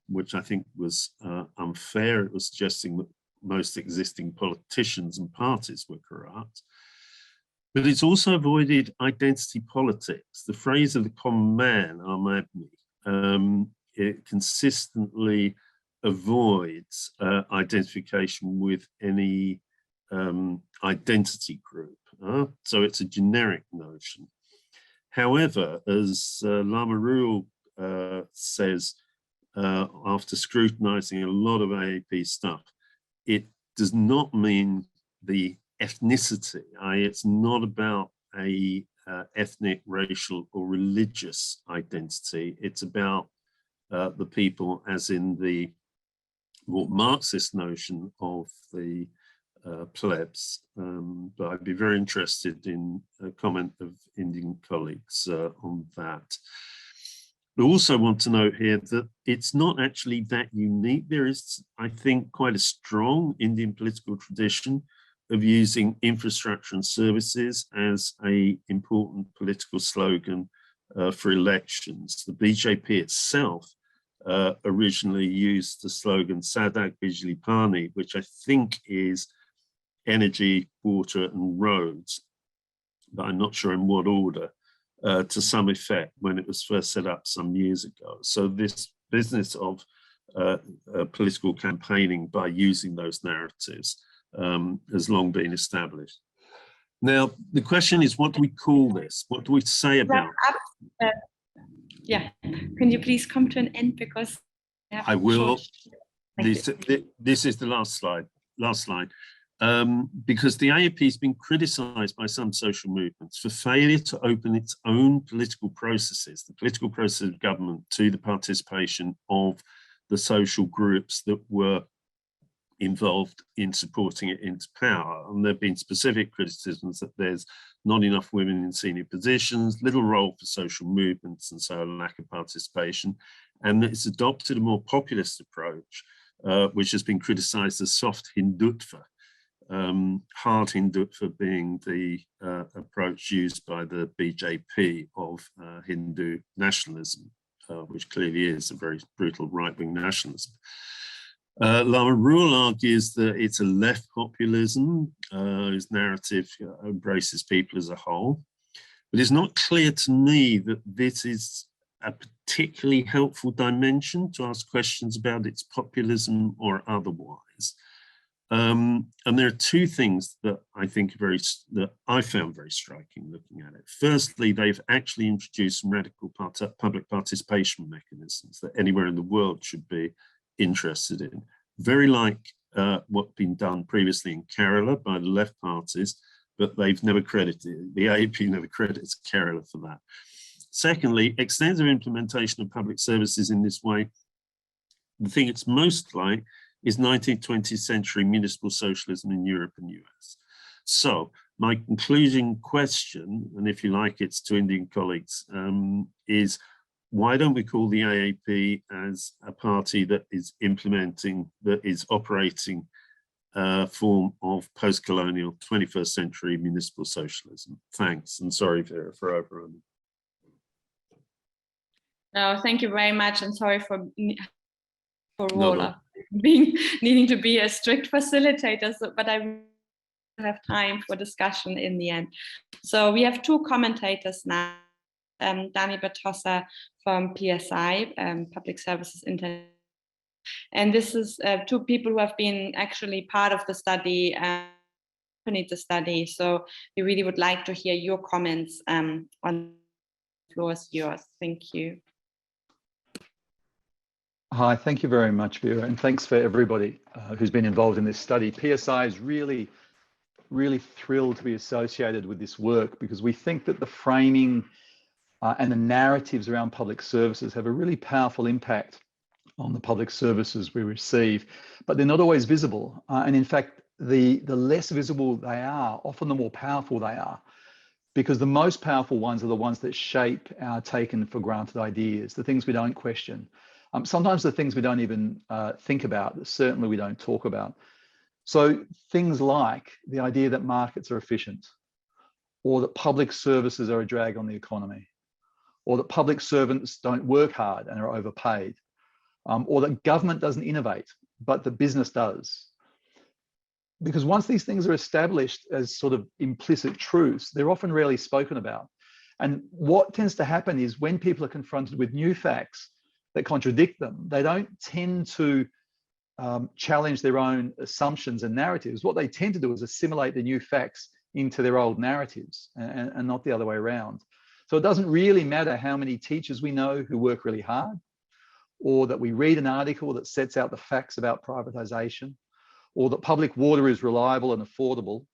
which I think was unfair. It was suggesting that most existing politicians and parties were corrupt. But it's also avoided identity politics. The phrase of the common man, Ahmad, it consistently avoids identification with any identity group. So it's a generic notion. However, as Lama Rule says, after scrutinizing a lot of IIPP stuff, it does not mean the ethnicity. It's not about a ethnic, racial, or religious identity. It's about the people, as in the more Marxist notion of the plebs. But I'd be very interested in a comment of Indian colleagues on that. I also want to note here that it's not actually that unique. There is, I think, quite a strong Indian political tradition of using infrastructure and services as an important political slogan for elections. The BJP itself originally used the slogan Sadak Bijli Pani, which I think is energy, water and roads, but I'm not sure in what order, to some effect when it was first set up some years ago. So this business of political campaigning by using those narratives has long been established. Now, the question is, what do we call this? What do we say about it? Yeah, can you please come to an end, because I will. This is the last slide. Because the IIPP has been criticized by some social movements for failure to open its own political processes, the political process of government, to the participation of the social groups that were involved in supporting it into power. And there have been specific criticisms that there's not enough women in senior positions, little role for social movements, and so a lack of participation. And it's adopted a more populist approach, which has been criticized as soft Hindutva. Hard Hindutva being the approach used by the BJP of Hindu nationalism, which clearly is a very brutal right-wing nationalism. Lama Rule argues that it's a left populism, whose narrative embraces people as a whole. But it's not clear to me that this is a particularly helpful dimension to ask questions about its populism or otherwise. And there are two things that I think that I found very striking looking at it. Firstly, they've actually introduced some radical public participation mechanisms that anywhere in the world should be interested in. Very like what's been done previously in Kerala by the left parties, but they've never credited, the IIPP never credits Kerala for that. Secondly, extensive implementation of public services in this way, the thing it's most like is 19th, 20th century municipal socialism in Europe and US. So my concluding question, and if you like, it's to Indian colleagues, is why don't we call the IIPP as a party that is implementing, that is operating a form of post-colonial 21st century municipal socialism? Thanks, and sorry Vera for overrunning. No, thank you very much, and sorry for No. needing to be a strict facilitator, but I have time for discussion in the end. So we have two commentators now, Dani Bertossa from PSI, Public Services International. And this is two people who have been actually part of the study, accompanied the study. So we really would like to hear your comments on the floor is yours. Thank you. Hi, thank you very much, Vera, and thanks for everybody who's been involved in this study. PSI is really thrilled to be associated with this work because we think that the framing and the narratives around public services have a really powerful impact on the public services we receive, but they're not always visible. And in fact, the less visible they are, often the more powerful they are, because the most powerful ones are the ones that shape our taken for granted ideas, the things we don't question. Sometimes the things we don't even think about, certainly we don't talk about. So things like the idea that markets are efficient, or that public services are a drag on the economy, or that public servants don't work hard and are overpaid, or that government doesn't innovate, but the business does. Because once these things are established as sort of implicit truths, they're often rarely spoken about. And what tends to happen is when people are confronted with new facts that contradict them, they don't tend to challenge their own assumptions and narratives. What they tend to do is assimilate the new facts into their old narratives and not the other way around. So it doesn't really matter how many teachers we know who work really hard, or that we read an article that sets out the facts about privatization, or that public water is reliable and affordable.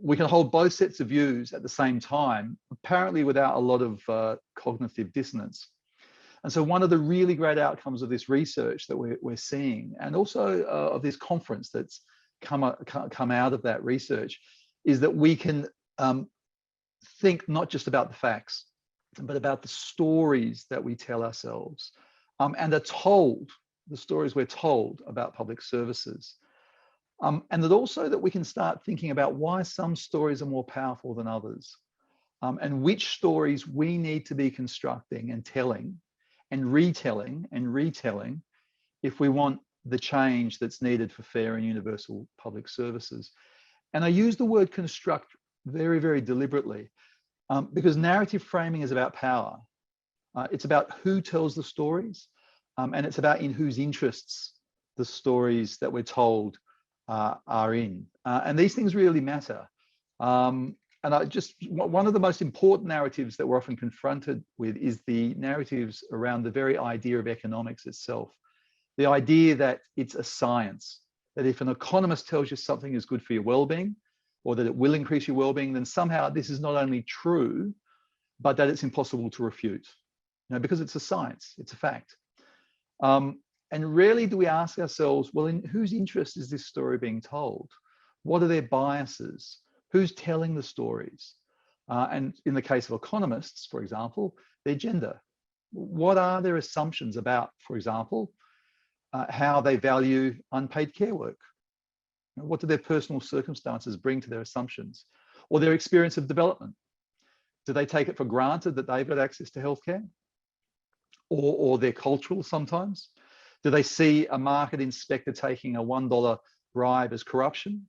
We can hold both sets of views at the same time, apparently without a lot of cognitive dissonance. And so one of the really great outcomes of this research that we're seeing, and also of this conference that's come out of that research, is that we can think not just about the facts, but about the stories that we tell ourselves and are told, the stories we're told about public services. And that also that we can start thinking about why some stories are more powerful than others, and which stories we need to be constructing and telling and retelling if we want the change that's needed for fair and universal public services. And I use the word construct very, very deliberately because narrative framing is about power. It's about who tells the stories, and it's about in whose interests the stories that we're told are in. And these things really matter. And one of the most important narratives that we're often confronted with is the narratives around the very idea of economics itself. The idea that it's a science, that if an economist tells you something is good for your well-being, or that it will increase your well-being, then somehow this is not only true, but that it's impossible to refute. Because it's a science, it's a fact. And rarely do we ask ourselves, well, in whose interest is this story being told? What are their biases? Who's telling the stories? And in the case of economists, for example, their gender. What are their assumptions about, for example, how they value unpaid care work? What do their personal circumstances bring to their assumptions? Or their experience of development? Do they take it for granted that they've got access to healthcare? Or they're cultural sometimes? Do they see a market inspector taking a $1 bribe as corruption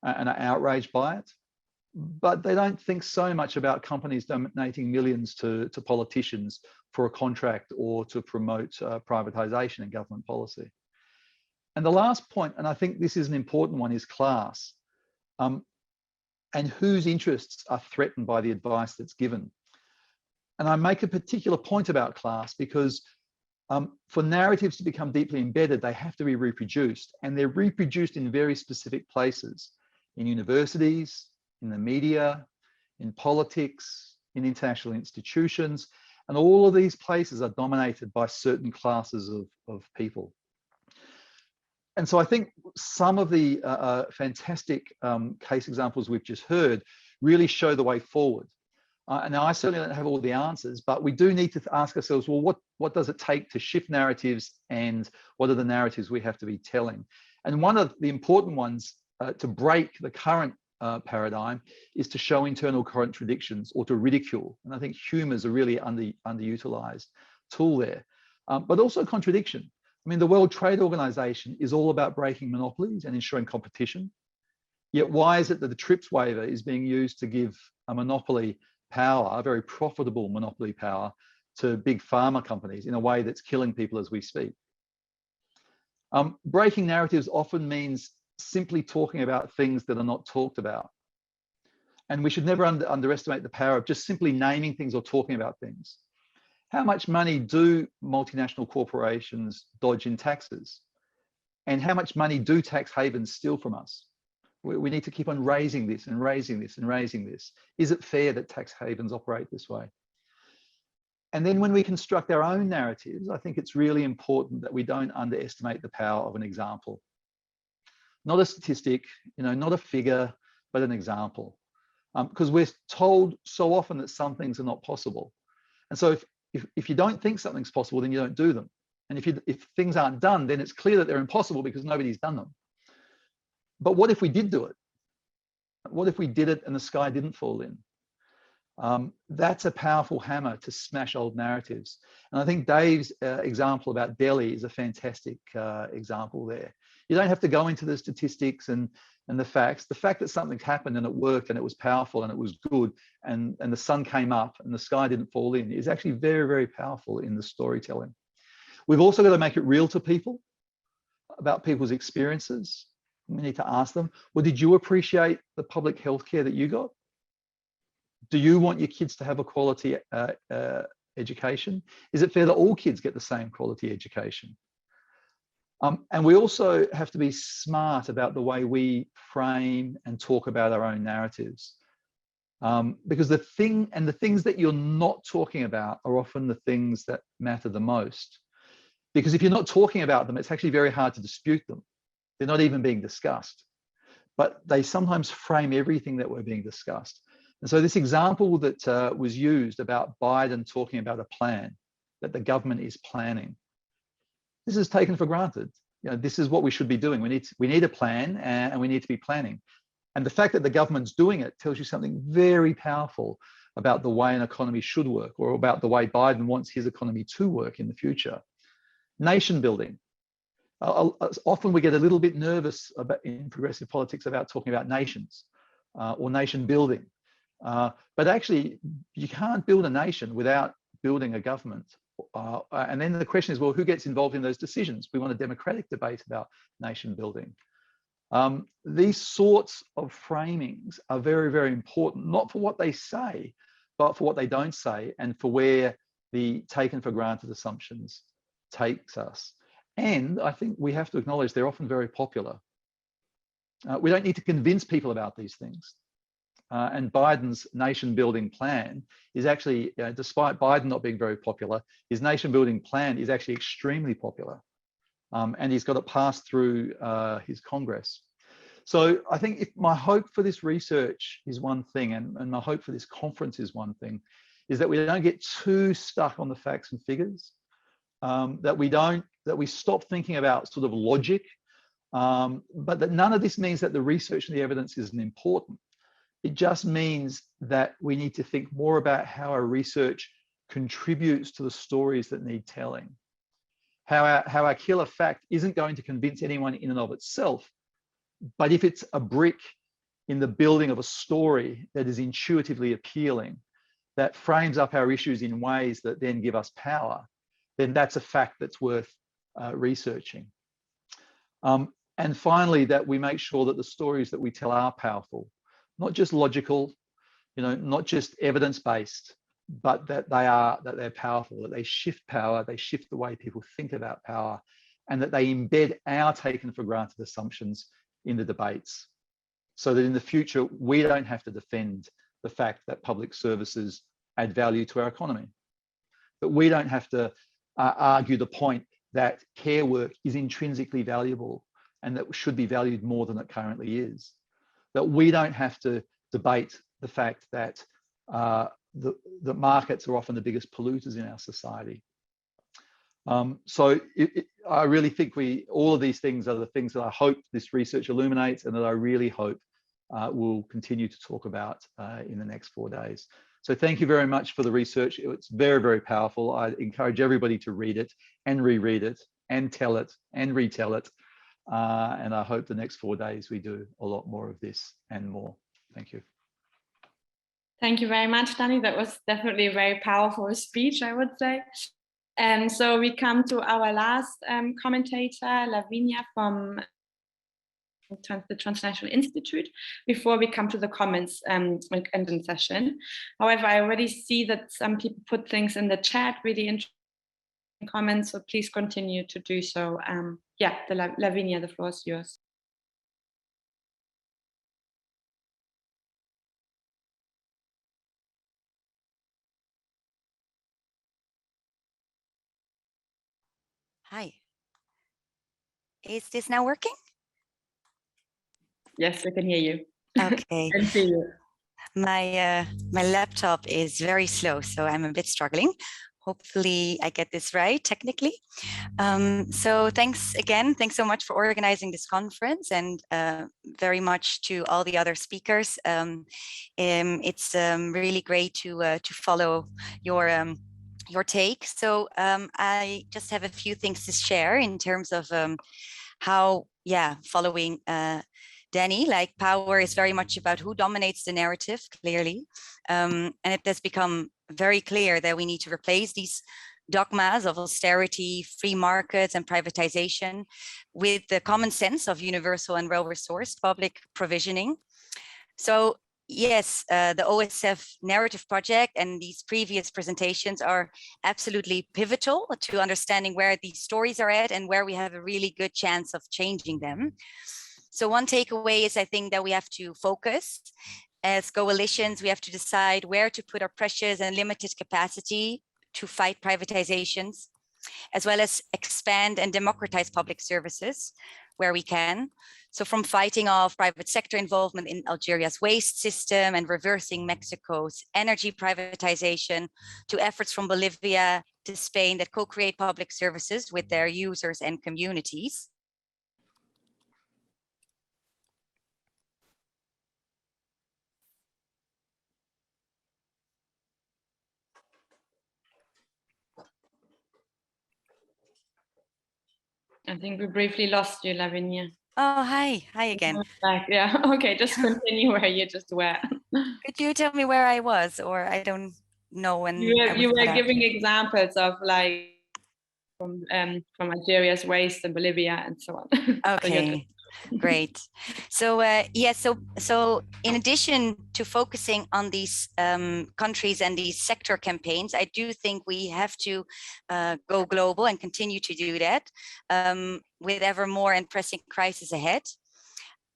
and are outraged by it? But they don't think so much about companies donating millions to politicians for a contract or to promote privatization in government policy. And the last point, and I think this is an important one, is class, and whose interests are threatened by the advice that's given. And I make a particular point about class because for narratives to become deeply embedded, they have to be reproduced, and they're reproduced in very specific places, in universities, in the media, in politics, in international institutions, and all of these places are dominated by certain classes of people. And so I think some of the fantastic case examples we've just heard really show the way forward. And I certainly don't have all the answers, but we do need to ask ourselves, well, what does it take to shift narratives, and what are the narratives we have to be telling? And one of the important ones to break the current paradigm is to show internal contradictions or to ridicule. And I think humor is a really underutilized tool there, but also contradiction. I mean, the World Trade Organization is all about breaking monopolies and ensuring competition. Yet why is it that the TRIPS waiver is being used to give a monopoly power, a very profitable monopoly power, to big pharma companies in a way that's killing people as we speak? Breaking narratives often means simply talking about things that are not talked about. And we should never underestimate the power of just simply naming things or talking about things. How much money do multinational corporations dodge in taxes? And how much money do tax havens steal from us? We need to keep on raising this and raising this and raising this. Is it fair that tax havens operate this way? And then when we construct our own narratives, I think it's really important that we don't underestimate the power of an example. Not a statistic, not a figure, but an example. Because we're told so often that some things are not possible. And so if you don't think something's possible, then you don't do them. And if things aren't done, then it's clear that they're impossible because nobody's done them. But what if we did do it? What if we did it and the sky didn't fall in? That's a powerful hammer to smash old narratives. And I think Dave's example about Delhi is a fantastic example there. You don't have to go into the statistics and the facts. The fact that something happened and it worked and it was powerful and it was good and the sun came up and the sky didn't fall in is actually very, very powerful in the storytelling. We've also got to make it real to people, about people's experiences. We need to ask them, well, did you appreciate the public health care that you got? Do you want your kids to have a quality education? Is it fair that all kids get the same quality education? And we also have to be smart about the way we frame and talk about our own narratives. Because the things that you're not talking about are often the things that matter the most. Because if you're not talking about them, it's actually very hard to dispute them. They're not even being discussed. But they sometimes frame everything that we're being discussed. And so this example that was used about Biden talking about a plan, that the government is planning, this is taken for granted. This is what we should be doing. We need a plan and we need to be planning. And the fact that the government's doing it tells you something very powerful about the way an economy should work, or about the way Biden wants his economy to work in the future. Nation building. Often we get a little bit nervous in progressive politics about talking about nations or nation building. But actually, you can't build a nation without building a government. And then the question is, well, who gets involved in those decisions? We want a democratic debate about nation building. These sorts of framings are very, very important, not for what they say, but for what they don't say, and for where the taken for granted assumptions takes us. And I think we have to acknowledge they're often very popular. We don't need to convince people about these things. And Biden's nation building plan is actually, despite Biden not being very popular, his nation building plan is actually extremely popular. And he's got it passed through his Congress. So I think if my hope for this research is one thing, and my hope for this conference is one thing, is that we don't get too stuck on the facts and figures, that we stop thinking about sort of logic, but that none of this means that the research and the evidence isn't important. It just means that we need to think more about how our research contributes to the stories that need telling. How our killer fact isn't going to convince anyone in and of itself, but if it's a brick in the building of a story that is intuitively appealing, that frames up our issues in ways that then give us power, then that's a fact that's worth researching. And finally, that we make sure that the stories that we tell are powerful, not just logical, not just evidence-based, but that they're powerful, that they shift power, they shift the way people think about power, and that they embed our taken for granted assumptions in the debates, so that in the future, we don't have to defend the fact that public services add value to our economy, that we don't have to argue the point that care work is intrinsically valuable and that should be valued more than it currently is, that we don't have to debate the fact that the markets are often the biggest polluters in our society. So I really think all of these things are the things that I hope this research illuminates, and that I really hope we'll continue to talk about in the next 4 days. So thank you very much for the research. It's very, very powerful. I encourage everybody to read it and reread it and tell it and retell it. And I hope the next 4 days we do a lot more of this and more. Thank you. Thank you very much, Danny. That was definitely a very powerful speech, I would say. And so we come to our last commentator, Lavinia from the Transnational Institute, before we come to the comments and session. However, I already see that some people put things in the chat, really interesting comments, so please continue to do so. Yeah, Lavinia, the floor is yours. Hi. Is this now working? Yes, we can hear you. Okay. And see you. My laptop is very slow, so I'm a bit struggling. Hopefully I get this right technically. So thanks again. Thanks so much for organizing this conference, and very much to all the other speakers. It's really great to follow your take. So I just have a few things to share in terms of how, following Danny, like power is very much about who dominates the narrative, clearly. And it has become very clear that we need to replace these dogmas of austerity, free markets, and privatization with the common sense of universal and well-resourced public provisioning. So yes, the OSF narrative project and these previous presentations are absolutely pivotal to understanding where these stories are at and where we have a really good chance of changing them. So one takeaway is, I think, that we have to focus. As coalitions, we have to decide where to put our precious and limited capacity to fight privatizations, as well as expand and democratize public services where we can. So from fighting off private sector involvement in Algeria's waste system and reversing Mexico's energy privatization, to efforts from Bolivia to Spain that co-create public services with their users and communities. I think we briefly lost you, Lavinia. Oh, hi again. Back. Yeah, okay, just continue where you just were. Could you tell me where I was, or I don't know when you were giving examples of like from Algeria's waste and Bolivia and so on. Okay. Great. So so in addition to focusing on these countries and these sector campaigns, I do think we have to go global and continue to do that with ever more and pressing crisis ahead.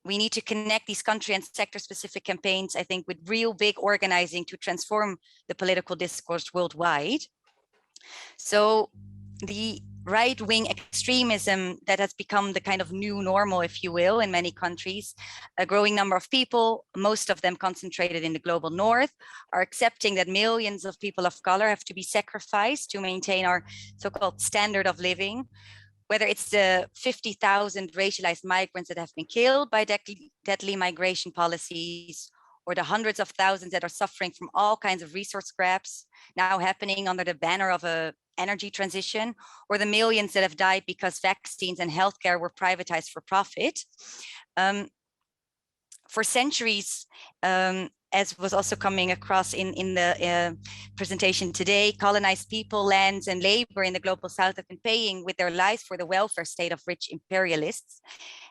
We need to connect these country and sector specific campaigns, I think, with real big organizing to transform the political discourse worldwide. So the right-wing extremism that has become the kind of new normal, if you will, in many countries, a growing number of people, most of them concentrated in the global north, are accepting that millions of people of color have to be sacrificed to maintain our so-called standard of living, whether it's the 50,000 racialized migrants that have been killed by deadly migration policies, or the hundreds of thousands that are suffering from all kinds of resource grabs now happening under the banner of a energy transition, or the millions that have died because vaccines and healthcare were privatized for profit. for centuries, as was also coming across in the presentation today, colonized people, lands, and labor in the global south have been paying with their lives for the welfare state of rich imperialists.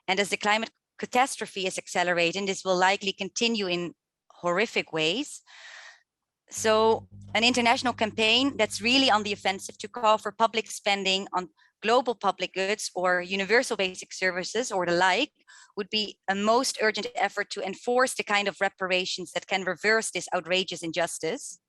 And as the climate catastrophe is accelerating, this will likely continue in horrific ways. So an international campaign that's really on the offensive to call for public spending on global public goods or universal basic services or the like would be a most urgent effort to enforce the kind of reparations that can reverse this outrageous injustice.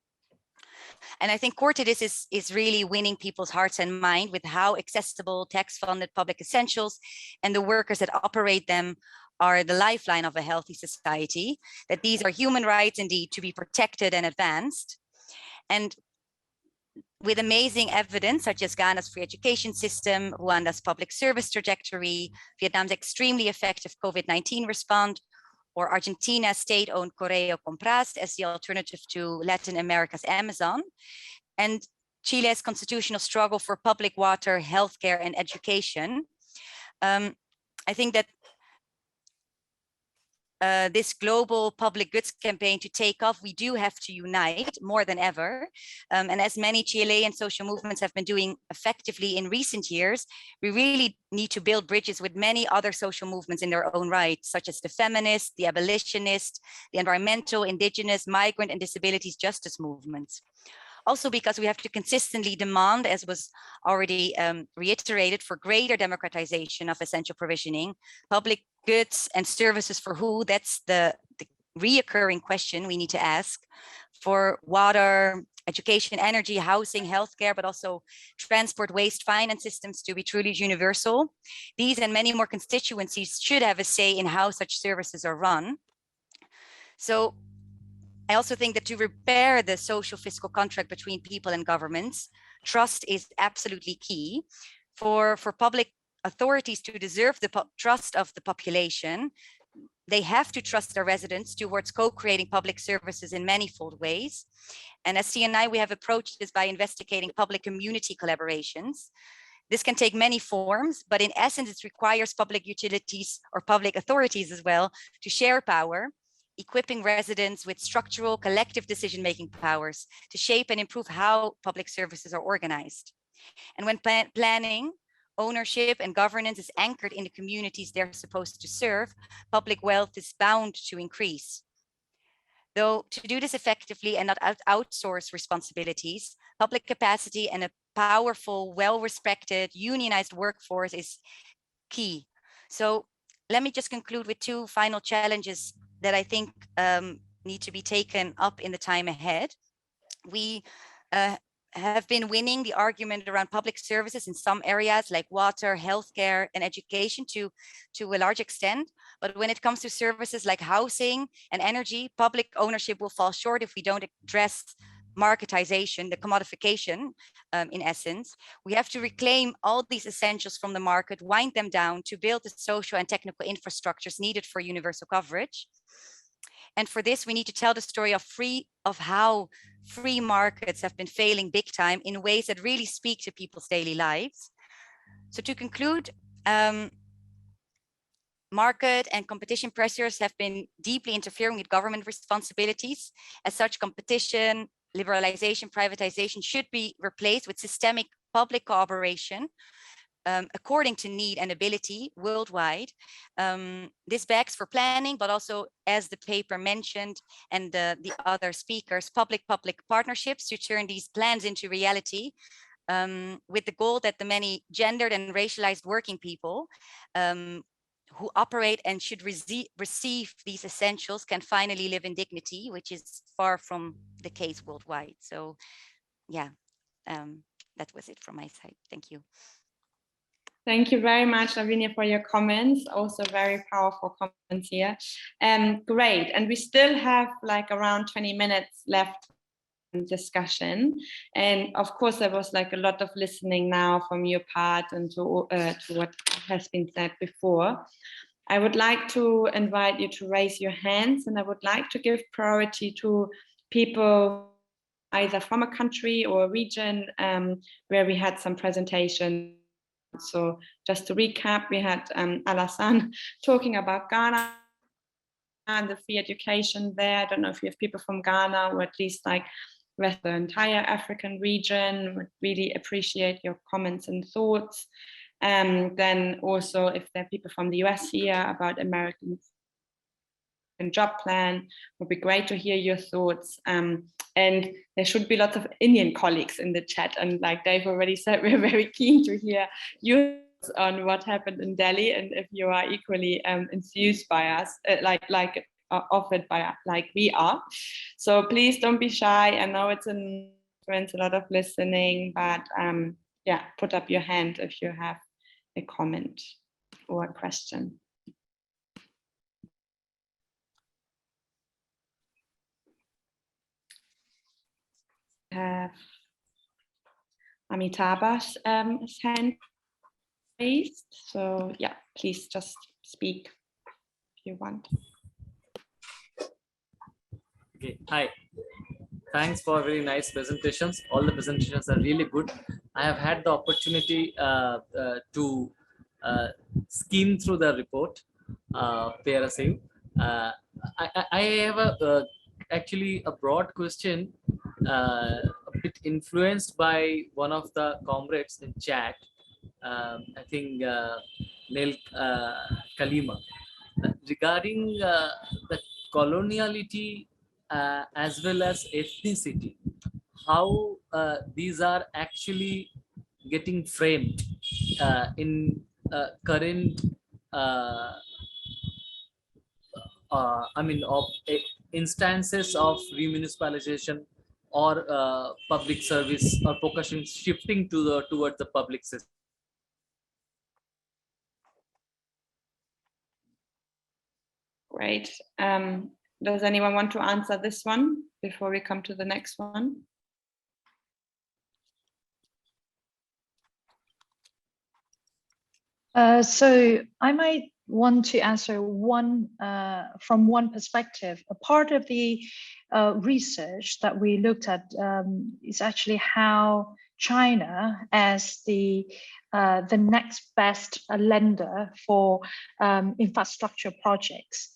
And I think core to this is really winning people's hearts and mind with how accessible tax-funded public essentials and the workers that operate them are the lifeline of a healthy society, that these are human rights indeed to be protected and advanced. And with amazing evidence, such as Ghana's free education system, Rwanda's public service trajectory, Vietnam's extremely effective COVID-19 response, or Argentina's state-owned Correo Compras as the alternative to Latin America's Amazon, and Chile's constitutional struggle for public water, healthcare, and education. I think that this global public goods campaign to take off, we do have to unite more than ever. And as many Chilean social movements have been doing effectively in recent years, we really need to build bridges with many other social movements in their own right, such as the feminist, the abolitionist, the environmental, indigenous, migrant, and disabilities justice movements. Also because we have to consistently demand, as was already reiterated, for greater democratization of essential provisioning, public goods and services for who, that's the reoccurring question we need to ask, for water, education, energy, housing, healthcare, but also transport, waste, finance systems to be truly universal. These and many more constituencies should have a say in how such services are run. So I also think that to repair the social fiscal contract between people and governments, trust is absolutely key. For public authorities to deserve the trust of the population, they have to trust their residents towards co-creating public services in manifold ways. And as CNI, we have approached this by investigating public community collaborations. This can take many forms, but in essence, it requires public utilities or public authorities as well to share power, equipping residents with structural collective decision-making powers to shape and improve how public services are organized. And when planning, ownership, and governance is anchored in the communities they're supposed to serve, public wealth is bound to increase. Though to do this effectively and not outsource responsibilities, public capacity and a powerful, well-respected, unionized workforce is key. So let me just conclude with two final challenges that I think need to be taken up in the time ahead. We have been winning the argument around public services in some areas like water, healthcare, and education to a large extent. But when it comes to services like housing and energy, public ownership will fall short if we don't address marketization, the commodification, in essence. We have to reclaim all these essentials from the market, wind them down to build the social and technical infrastructures needed for universal coverage. And for this, we need to tell the story of how free markets have been failing big time in ways that really speak to people's daily lives. So to conclude, market and competition pressures have been deeply interfering with government responsibilities. As such, competition, liberalization, privatization should be replaced with systemic public cooperation according to need and ability worldwide. This begs for planning, but also, as the paper mentioned and the other speakers, public-public partnerships to turn these plans into reality, with the goal that the many gendered and racialized working people who operate and should receive these essentials can finally live in dignity, which is far from the case worldwide. So yeah, that was it from my side. Thank you. Thank you very much, Lavinia, for your comments. Also very powerful comments here. Great, and we still have like around 20 minutes left in discussion. And of course, there was like a lot of listening now from your part and to what has been said before. I would like to invite you to raise your hands, and I would like to give priority to people either from a country or a region where we had some presentation. So just to recap, we had Alhassan talking about Ghana, and the free education there. I don't know if you have people from Ghana or at least like the entire African region. Would really appreciate your comments and thoughts. Then also if there are people from the US here about American job plan, would be great to hear your thoughts. And there should be lots of Indian colleagues in the chat, and like Dave already said, we're very keen to hear your thoughts on what happened in Delhi, and if you are equally enthused by us, offered by like we are. So please don't be shy. I know it's a lot of listening, but yeah, put up your hand if you have a comment or a question. Have Amitabh's hand raised. So yeah, please just speak if you want. Okay, hi. Thanks for very nice presentations. All the presentations are really good. I have had the opportunity to skim through the report, PSIRU. I have actually a broad question, a bit influenced by one of the comrades in chat, I think Neil Kalima, regarding the coloniality as well as ethnicity, how these are actually getting framed in current I mean of instances of remunicipalization or public service, or focusing shifting to towards the public system. Great. Does anyone want to answer this one before we come to the next one? So I might want to answer one from one perspective. A part of the research that we looked at is actually how China, as the next best lender for infrastructure projects.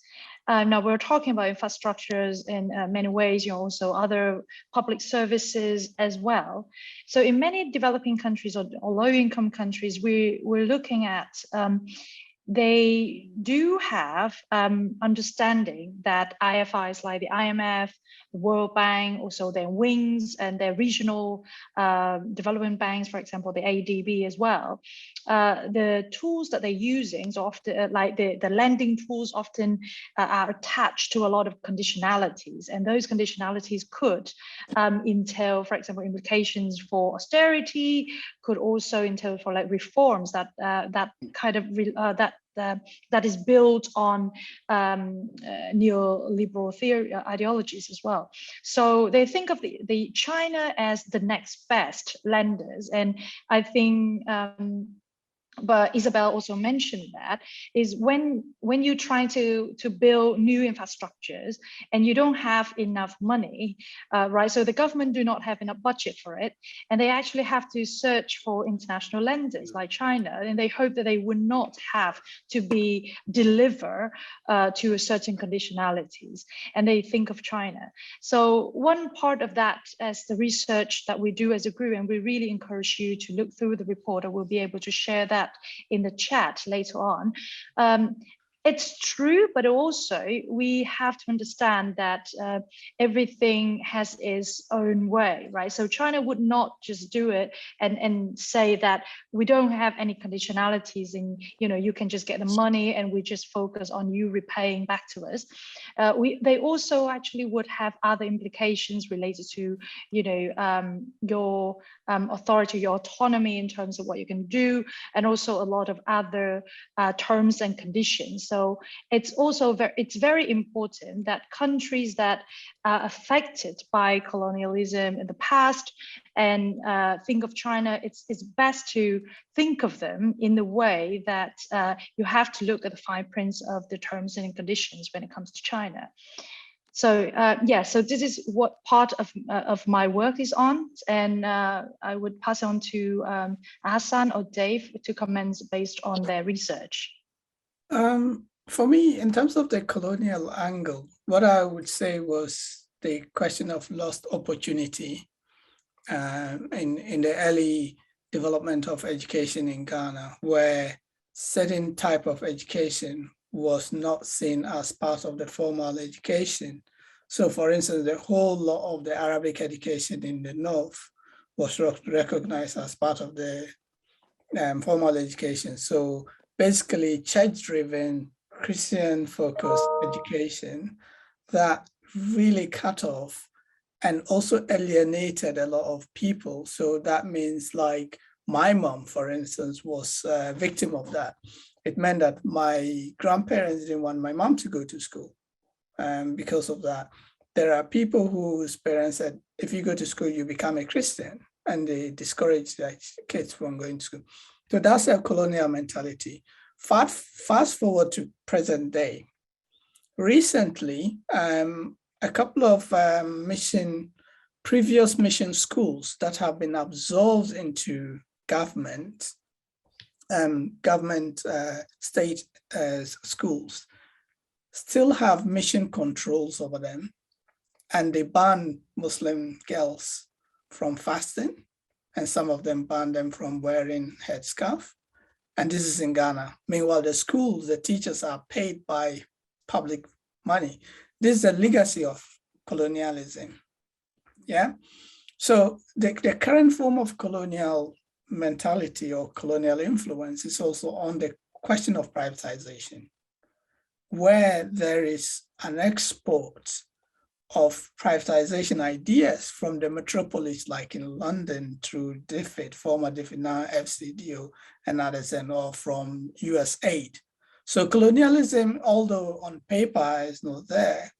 Now we're talking about infrastructures in many ways, also other public services as well. So in many developing countries or low-income countries, we're looking at they do have understanding that IFIs like the IMF, the World Bank, also their wings and their regional development banks, for example, the ADB as well. The tools that they're using, so often like the lending tools often are attached to a lot of conditionalities, and those conditionalities could entail, for example, implications for austerity, could also entail for like reforms that that is built on neoliberal theory ideologies as well. So they think of the China as the next best lenders, and I think but Isabel also mentioned that is when you try to build new infrastructures and you don't have enough money, right? So the government do not have enough budget for it, and they actually have to search for international lenders like China, and they hope that they would not have to be deliver to a certain conditionalities, and they think of China. So one part of that, as the research that we do as a group, and we really encourage you to look through the report, and we'll be able to share that in the chat later on. It's true, but also we have to understand that everything has its own way, right? So China would not just do it and say that we don't have any conditionalities and you can just get the money and we just focus on you repaying back to us. They also actually would have other implications related to your authority, your autonomy in terms of what you can do, and also a lot of other terms and conditions. So it's also very important that countries that are affected by colonialism in the past and think of China, it's best to think of them in the way that you have to look at the fine print of the terms and conditions when it comes to China. So yeah, so this is what part of my work is on, and I would pass on to Alhassan or Dave to comment based on their research. For me, in terms of the colonial angle, what I would say was the question of lost opportunity in the early development of education in Ghana, where certain type of education was not seen as part of the formal education. So for instance, the whole lot of the Arabic education in the North was recognized as part of the formal education. So basically church-driven, Christian-focused education that really cut off and also alienated a lot of people. So that means like my mom, for instance, was a victim of that. It meant that my grandparents didn't want my mom to go to school because of that. There are people whose parents said, if you go to school, you become a Christian, and they discourage their kids from going to school. So that's a colonial mentality. Fast forward to present day. Recently, a couple of previous mission schools that have been absorbed into government state schools still have mission controls over them, and they ban Muslim girls from fasting, and some of them ban them from wearing headscarf. And this is in Ghana. Meanwhile, the schools, the teachers are paid by public money. This is a legacy of colonialism. Yeah. So the current form of colonial mentality or colonial influence is also on the question of privatization, where there is an export of privatization ideas from the metropolis, like in London through DFID, former DFID, now FCDO and others, and or from US aid. So colonialism, although on paper is not there,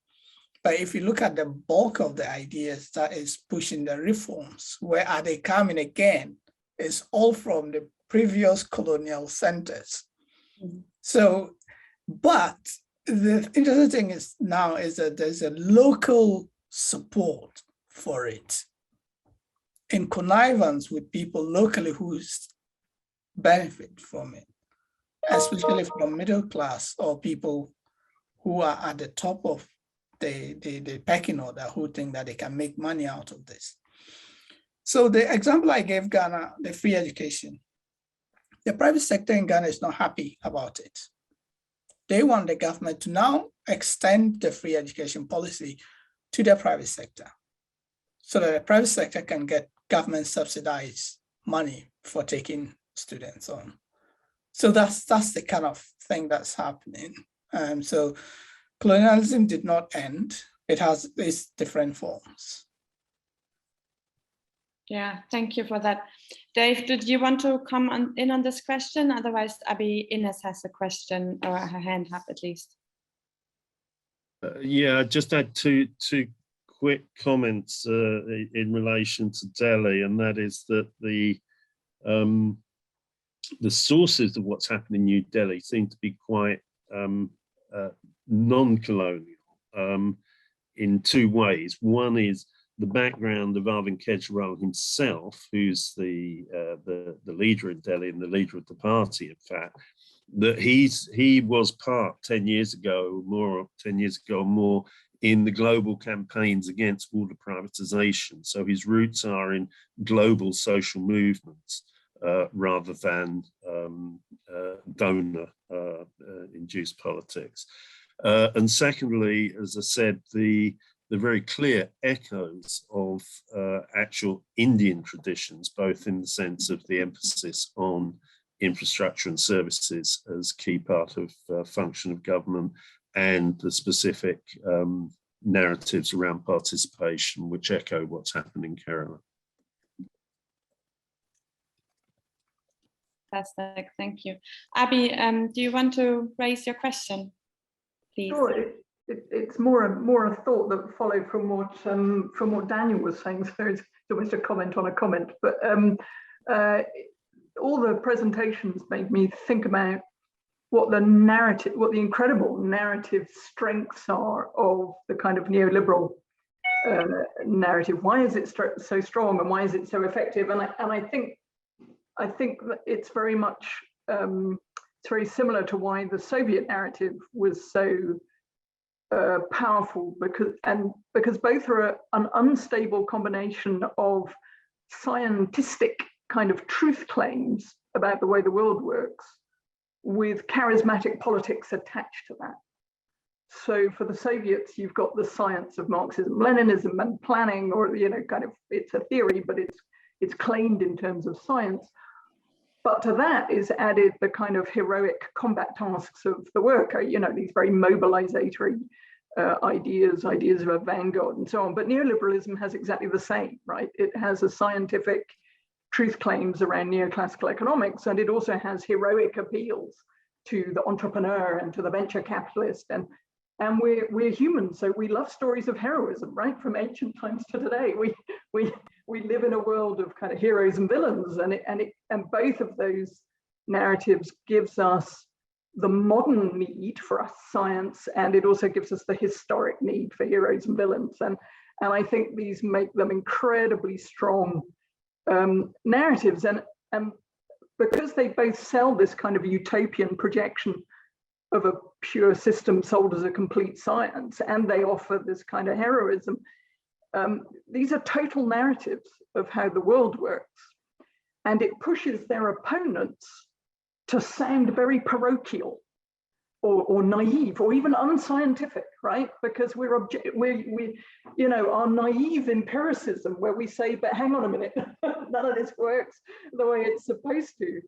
but if you look at the bulk of the ideas that is pushing the reforms, where are they coming again, is all from the previous colonial centers. Mm-hmm. So, but the interesting thing is now is that there's a local support for it in connivance with people locally who benefit from it, especially from middle class or people who are at the top of the pecking order, who think that they can make money out of this. So the example I gave Ghana, the free education, the private sector in Ghana is not happy about it. They want the government to now extend the free education policy to the private sector so that the private sector can get government subsidized money for taking students on. So that's the kind of thing that's happening. So colonialism did not end. It has its different forms. Yeah, thank you for that. Dave, did you want to come in on this question? Otherwise, Abi Ines has a question, or her hand up at least. Yeah, I just had two quick comments in relation to Delhi, and that is that the sources of what's happened in New Delhi seem to be quite non-colonial in two ways. One is the background of Arvind Kejriwal himself, who's the leader in Delhi and the leader of the party, in fact, that he was part 10 years ago or more in the global campaigns against water privatization. So his roots are in global social movements rather than donor-induced politics. And secondly, as I said, the very clear echoes of actual Indian traditions, both in the sense of the emphasis on infrastructure and services as key part of function of government, and the specific narratives around participation, which echo what's happened in Kerala. Fantastic, thank you. Abi, do you want to raise your question, please? Sure. It's more a thought that followed from what Daniel was saying, so it's almost a comment on a comment. But all the presentations made me think about what the incredible narrative strengths are of the kind of neoliberal narrative. Why is it so strong, and why is it so effective? And I think that it's very much it's very similar to why the Soviet narrative was so powerful, because both are an unstable combination of scientistic kind of truth claims about the way the world works with charismatic politics attached to that. So for the Soviets, you've got the science of Marxism, Leninism, and planning, or kind of, it's a theory, but it's claimed in terms of science. But to that is added the kind of heroic combat tasks of the worker, these very mobilizatory ideas of a vanguard and so on. But neoliberalism has exactly the same, right? It has a scientific truth claims around neoclassical economics, and it also has heroic appeals to the entrepreneur and to the venture capitalist. And we're humans, so we love stories of heroism, right? From ancient times to today, we live in a world of kind of heroes and villains, and both of those narratives gives us the modern need for science, and it also gives us the historic need for heroes and villains. And I think these make them incredibly strong narratives, and because they both sell this kind of utopian projection of a pure system sold as a complete science, and they offer this kind of heroism. These are total narratives of how the world works, and it pushes their opponents to sound very parochial or naive or even unscientific, right? Because we our naive empiricism, where we say, but hang on a minute, none of this works the way it's supposed to,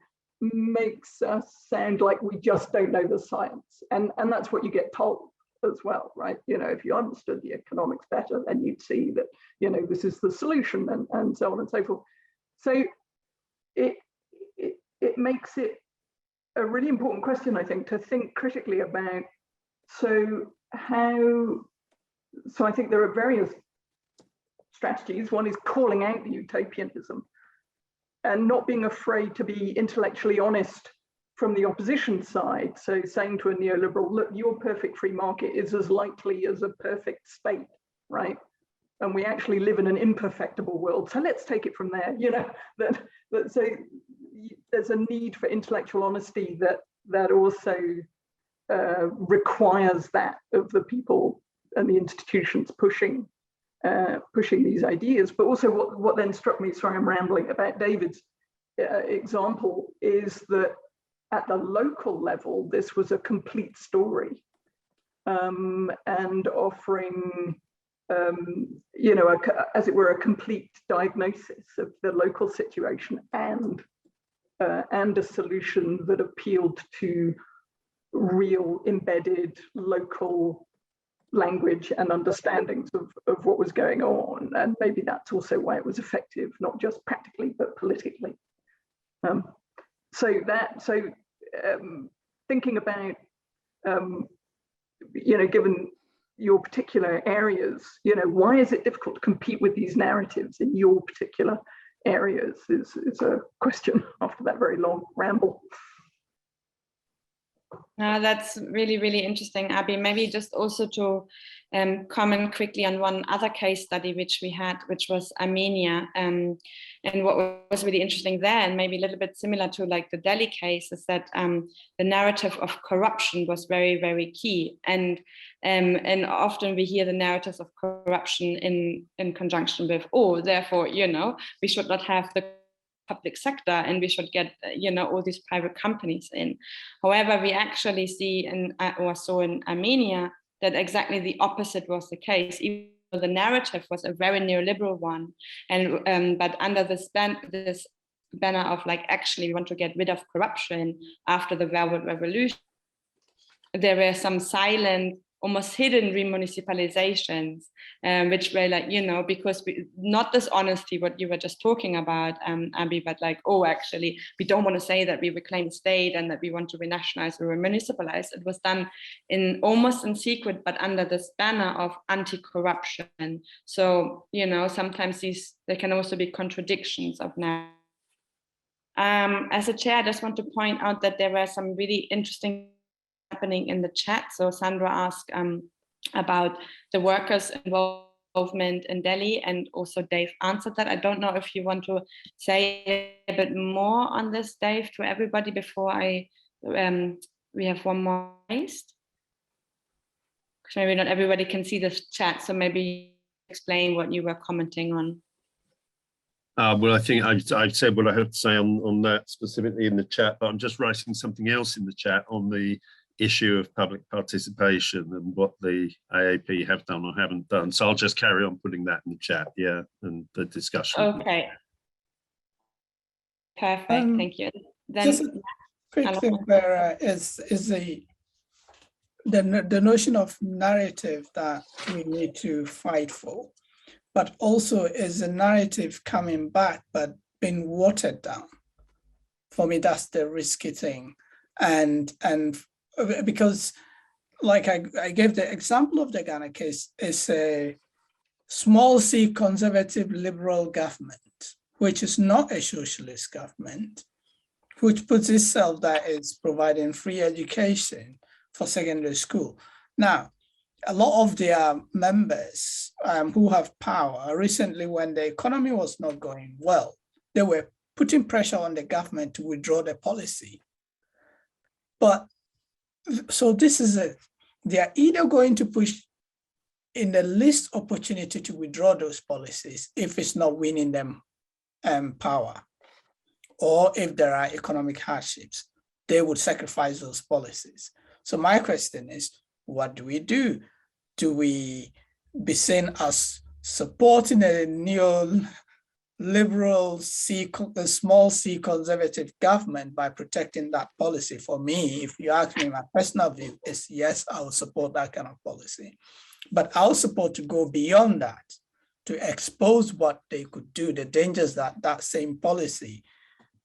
makes us sound like we just don't know the science. And that's what you get told as well, right? If you understood the economics better, then you'd see that, this is the solution, and so on and so forth. So it makes it a really important question, I think, to think critically about. So I think there are various strategies. One is calling out the utopianism and not being afraid to be intellectually honest from the opposition side. So saying to a neoliberal, look, your perfect free market is as likely as a perfect state, right? And we actually live in an imperfectible world. So let's take it from there. So there's a need for intellectual honesty that also requires that of the people and the institutions pushing these ideas. But also what then struck me, sorry, I'm rambling, about David's example, is that at the local level, this was a complete story, and offering, as it were, a complete diagnosis of the local situation and a solution that appealed to real embedded local language and understandings of what was going on. And maybe that's also why it was effective, not just practically, but politically. Thinking about, given your particular areas, why is it difficult to compete with these narratives in your particular areas is a question after that very long ramble. That's really, really interesting, Abby. Maybe just also to comment quickly on one other case study which we had, which was Armenia. And what was really interesting there, and maybe a little bit similar to like the Delhi case, is that the narrative of corruption was very, very key. And often we hear the narratives of corruption in conjunction with, therefore, we should not have the public sector and we should get all these private companies in. However, we actually see or saw in Armenia that exactly the opposite was the case. Even though the narrative was a very neoliberal one, and but under this banner of like, actually we want to get rid of corruption after the Velvet Revolution, there were some silent, almost hidden remunicipalizations, which were like, because not this honesty, what you were just talking about, Abby, but like, actually, we don't want to say that we reclaim state and that we want to renationalize or remunicipalize. It was done almost in secret, but under this banner of anti-corruption. So, sometimes there can also be contradictions of now. As a chair, I just want to point out that there were some really interesting happening in the chat. So Sandra asked about the workers' involvement in Delhi, and also Dave answered that. I don't know if you want to say a bit more on this, Dave, to everybody before I we have one more raised. Because maybe not everybody can see the chat, so maybe explain what you were commenting on. Well, I think I've said what I have to say on that specifically in the chat, but I'm just writing something else in the chat on the issue of public participation and what the IIPP have done or haven't done. So I'll just carry on putting that in the chat, yeah, and the discussion. Okay. Perfect, thank you. Then, just a quick thing, Vera, is the notion of narrative that we need to fight for, but also is a narrative coming back but being watered down. For me, that's the risky thing. And because, like I gave the example of the Ghana case, is a small c conservative liberal government, which is not a socialist government, which puts itself that is providing free education for secondary school. Now, a lot of their members who have power recently, when the economy was not going well, they were putting pressure on the government to withdraw the policy. But so this is it. They are either going to push in the least opportunity to withdraw those policies if it's not winning them power, or if there are economic hardships, they would sacrifice those policies. So my question is, what do we do? Do we be seen as supporting a neoliberal small c conservative government by protecting that policy? For me, if you ask me, my personal view is yes, I will support that kind of policy. But I'll support to go beyond that, to expose what they could do, the dangers that that same policy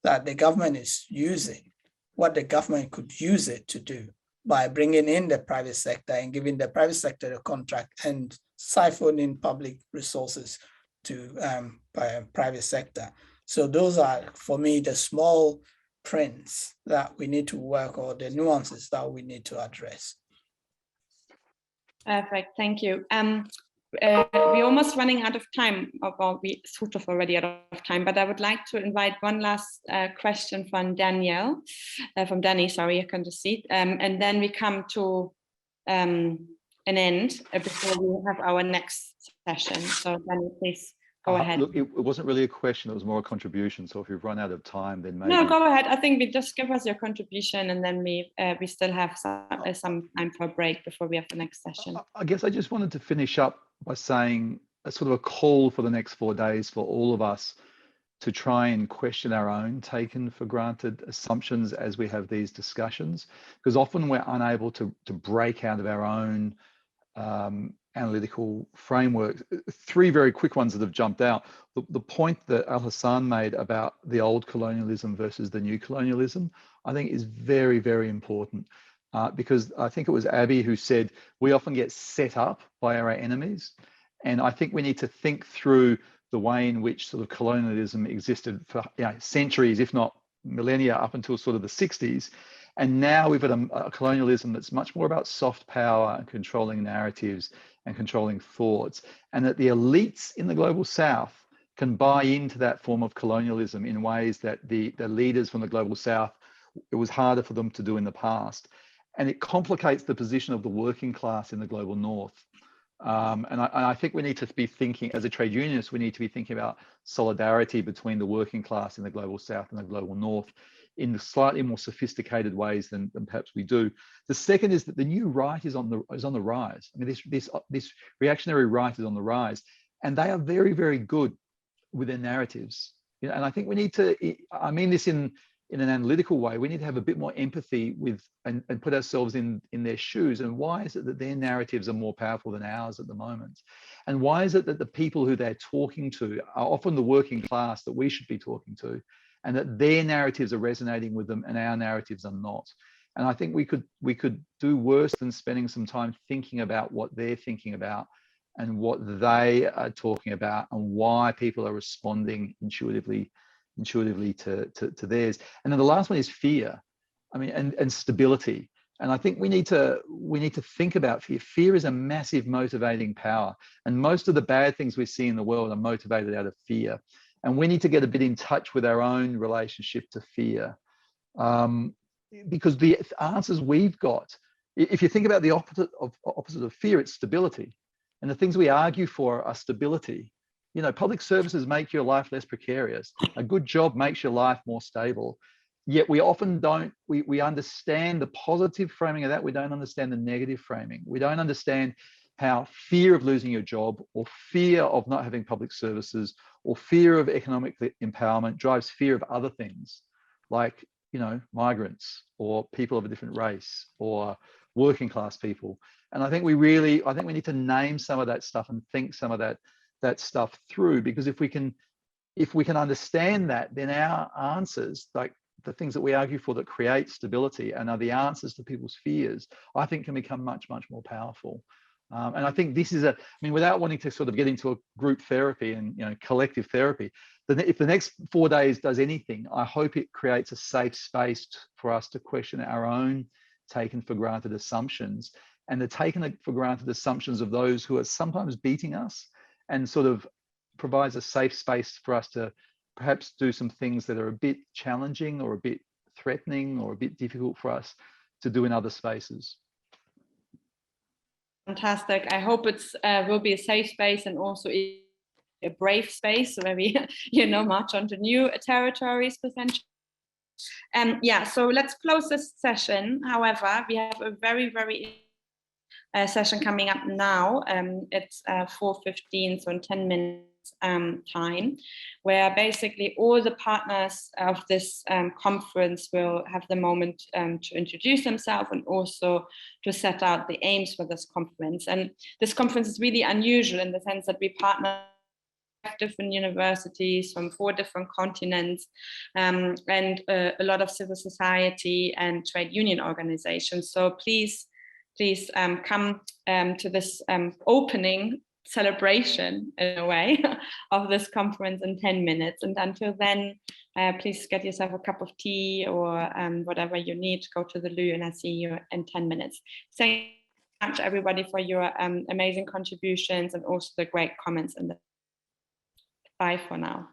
that the government is using, what the government could use it to do by bringing in the private sector and giving the private sector a contract and siphoning public resources to private sector. So those are, for me, the small prints that we need to work, or the nuances that we need to address. Perfect, thank you. We're almost running out of time, or we sort of already out of time, but I would like to invite one last question from Danny, sorry, I can't just see it. And then we come to an end before we have our next session. So Danny, please go ahead. Look, it wasn't really a question, it was more a contribution. So if you've run out of time, then maybe... No, go ahead. I think we just give us your contribution, and then we still have some time for a break before we have the next session. I guess I just wanted to finish up by saying a sort of a call for the next 4 days for all of us to try and question our own taken for granted assumptions as we have these discussions, because often we're unable to break out of our own analytical framework. 3 very quick ones that have jumped out. The point that Alhassan made about the old colonialism versus the new colonialism, I think is very, very important. Because I think it was Abby who said, we often get set up by our enemies. And I think we need to think through the way in which sort of colonialism existed for centuries, if not millennia, up until sort of the 60s. And now we've got a colonialism that's much more about soft power and controlling narratives and controlling thoughts. And that the elites in the global South can buy into that form of colonialism in ways that the leaders from the global South, it was harder for them to do in the past. And it complicates the position of the working class in the global North. And I think we need to be thinking, as a trade unionist, we need to be thinking about solidarity between the working class in the global South and the global North in slightly more sophisticated ways than perhaps we do. The second is that the new right is on the rise. I mean, this reactionary right is on the rise, and they are very, very good with their narratives. You know, and I think we need to, I mean this in an analytical way, we need to have a bit more empathy with and put ourselves in their shoes. And why is it that their narratives are more powerful than ours at the moment? And why is it that the people who they're talking to are often the working class that we should be talking to, and that their narratives are resonating with them and our narratives are not? And I think we could do worse than spending some time thinking about what they're thinking about and what they are talking about and why people are responding intuitively to theirs. And then the last one is fear. I mean, and stability. And I think we need to think about fear. Fear is a massive motivating power. And most of the bad things we see in the world are motivated out of fear. And we need to get a bit in touch with our own relationship to fear. because the answers we've got, if you think about the opposite of fear, it's stability. And the things we argue for are stability. You know, public services make your life less precarious. A good job makes your life more stable. Yet we often don't, we understand the positive framing of that. We don't understand the negative framing. We don't understand how fear of losing your job, or fear of not having public services, or fear of economic empowerment drives fear of other things, like, you know, migrants or people of a different race or working class people. And I think we need to name some of that stuff and think some of that stuff through, because if we can understand that, then our answers, like the things that we argue for that create stability and are the answers to people's fears, I think can become much, much more powerful. And I think this is I mean, without wanting to sort of get into a group therapy and, you know, collective therapy, then if the next 4 days does anything, I hope it creates a safe space for us to question our own taken for granted assumptions, and the taken for granted assumptions of those who are sometimes beating us, and sort of provides a safe space for us to perhaps do some things that are a bit challenging or a bit threatening or a bit difficult for us to do in other spaces. Fantastic. I hope it's will be a safe space and also a brave space where we, you know, march onto new territories potentially. Yeah, so let's close this session. However, we have a very, very session coming up now. It's 4:15, so in 10 minutes time, where basically all the partners of this conference will have the moment to introduce themselves and also to set out the aims for this conference. And this conference is really unusual in the sense that we partner different universities from 4 different continents, and a lot of civil society and trade union organizations. So please come to this opening celebration, in a way, of this conference in 10 minutes. And until then, please get yourself a cup of tea or whatever you need. Go to the loo, and I'll see you in 10 minutes. Thank you so much, everybody, for your amazing contributions and also the great comments. Bye for now.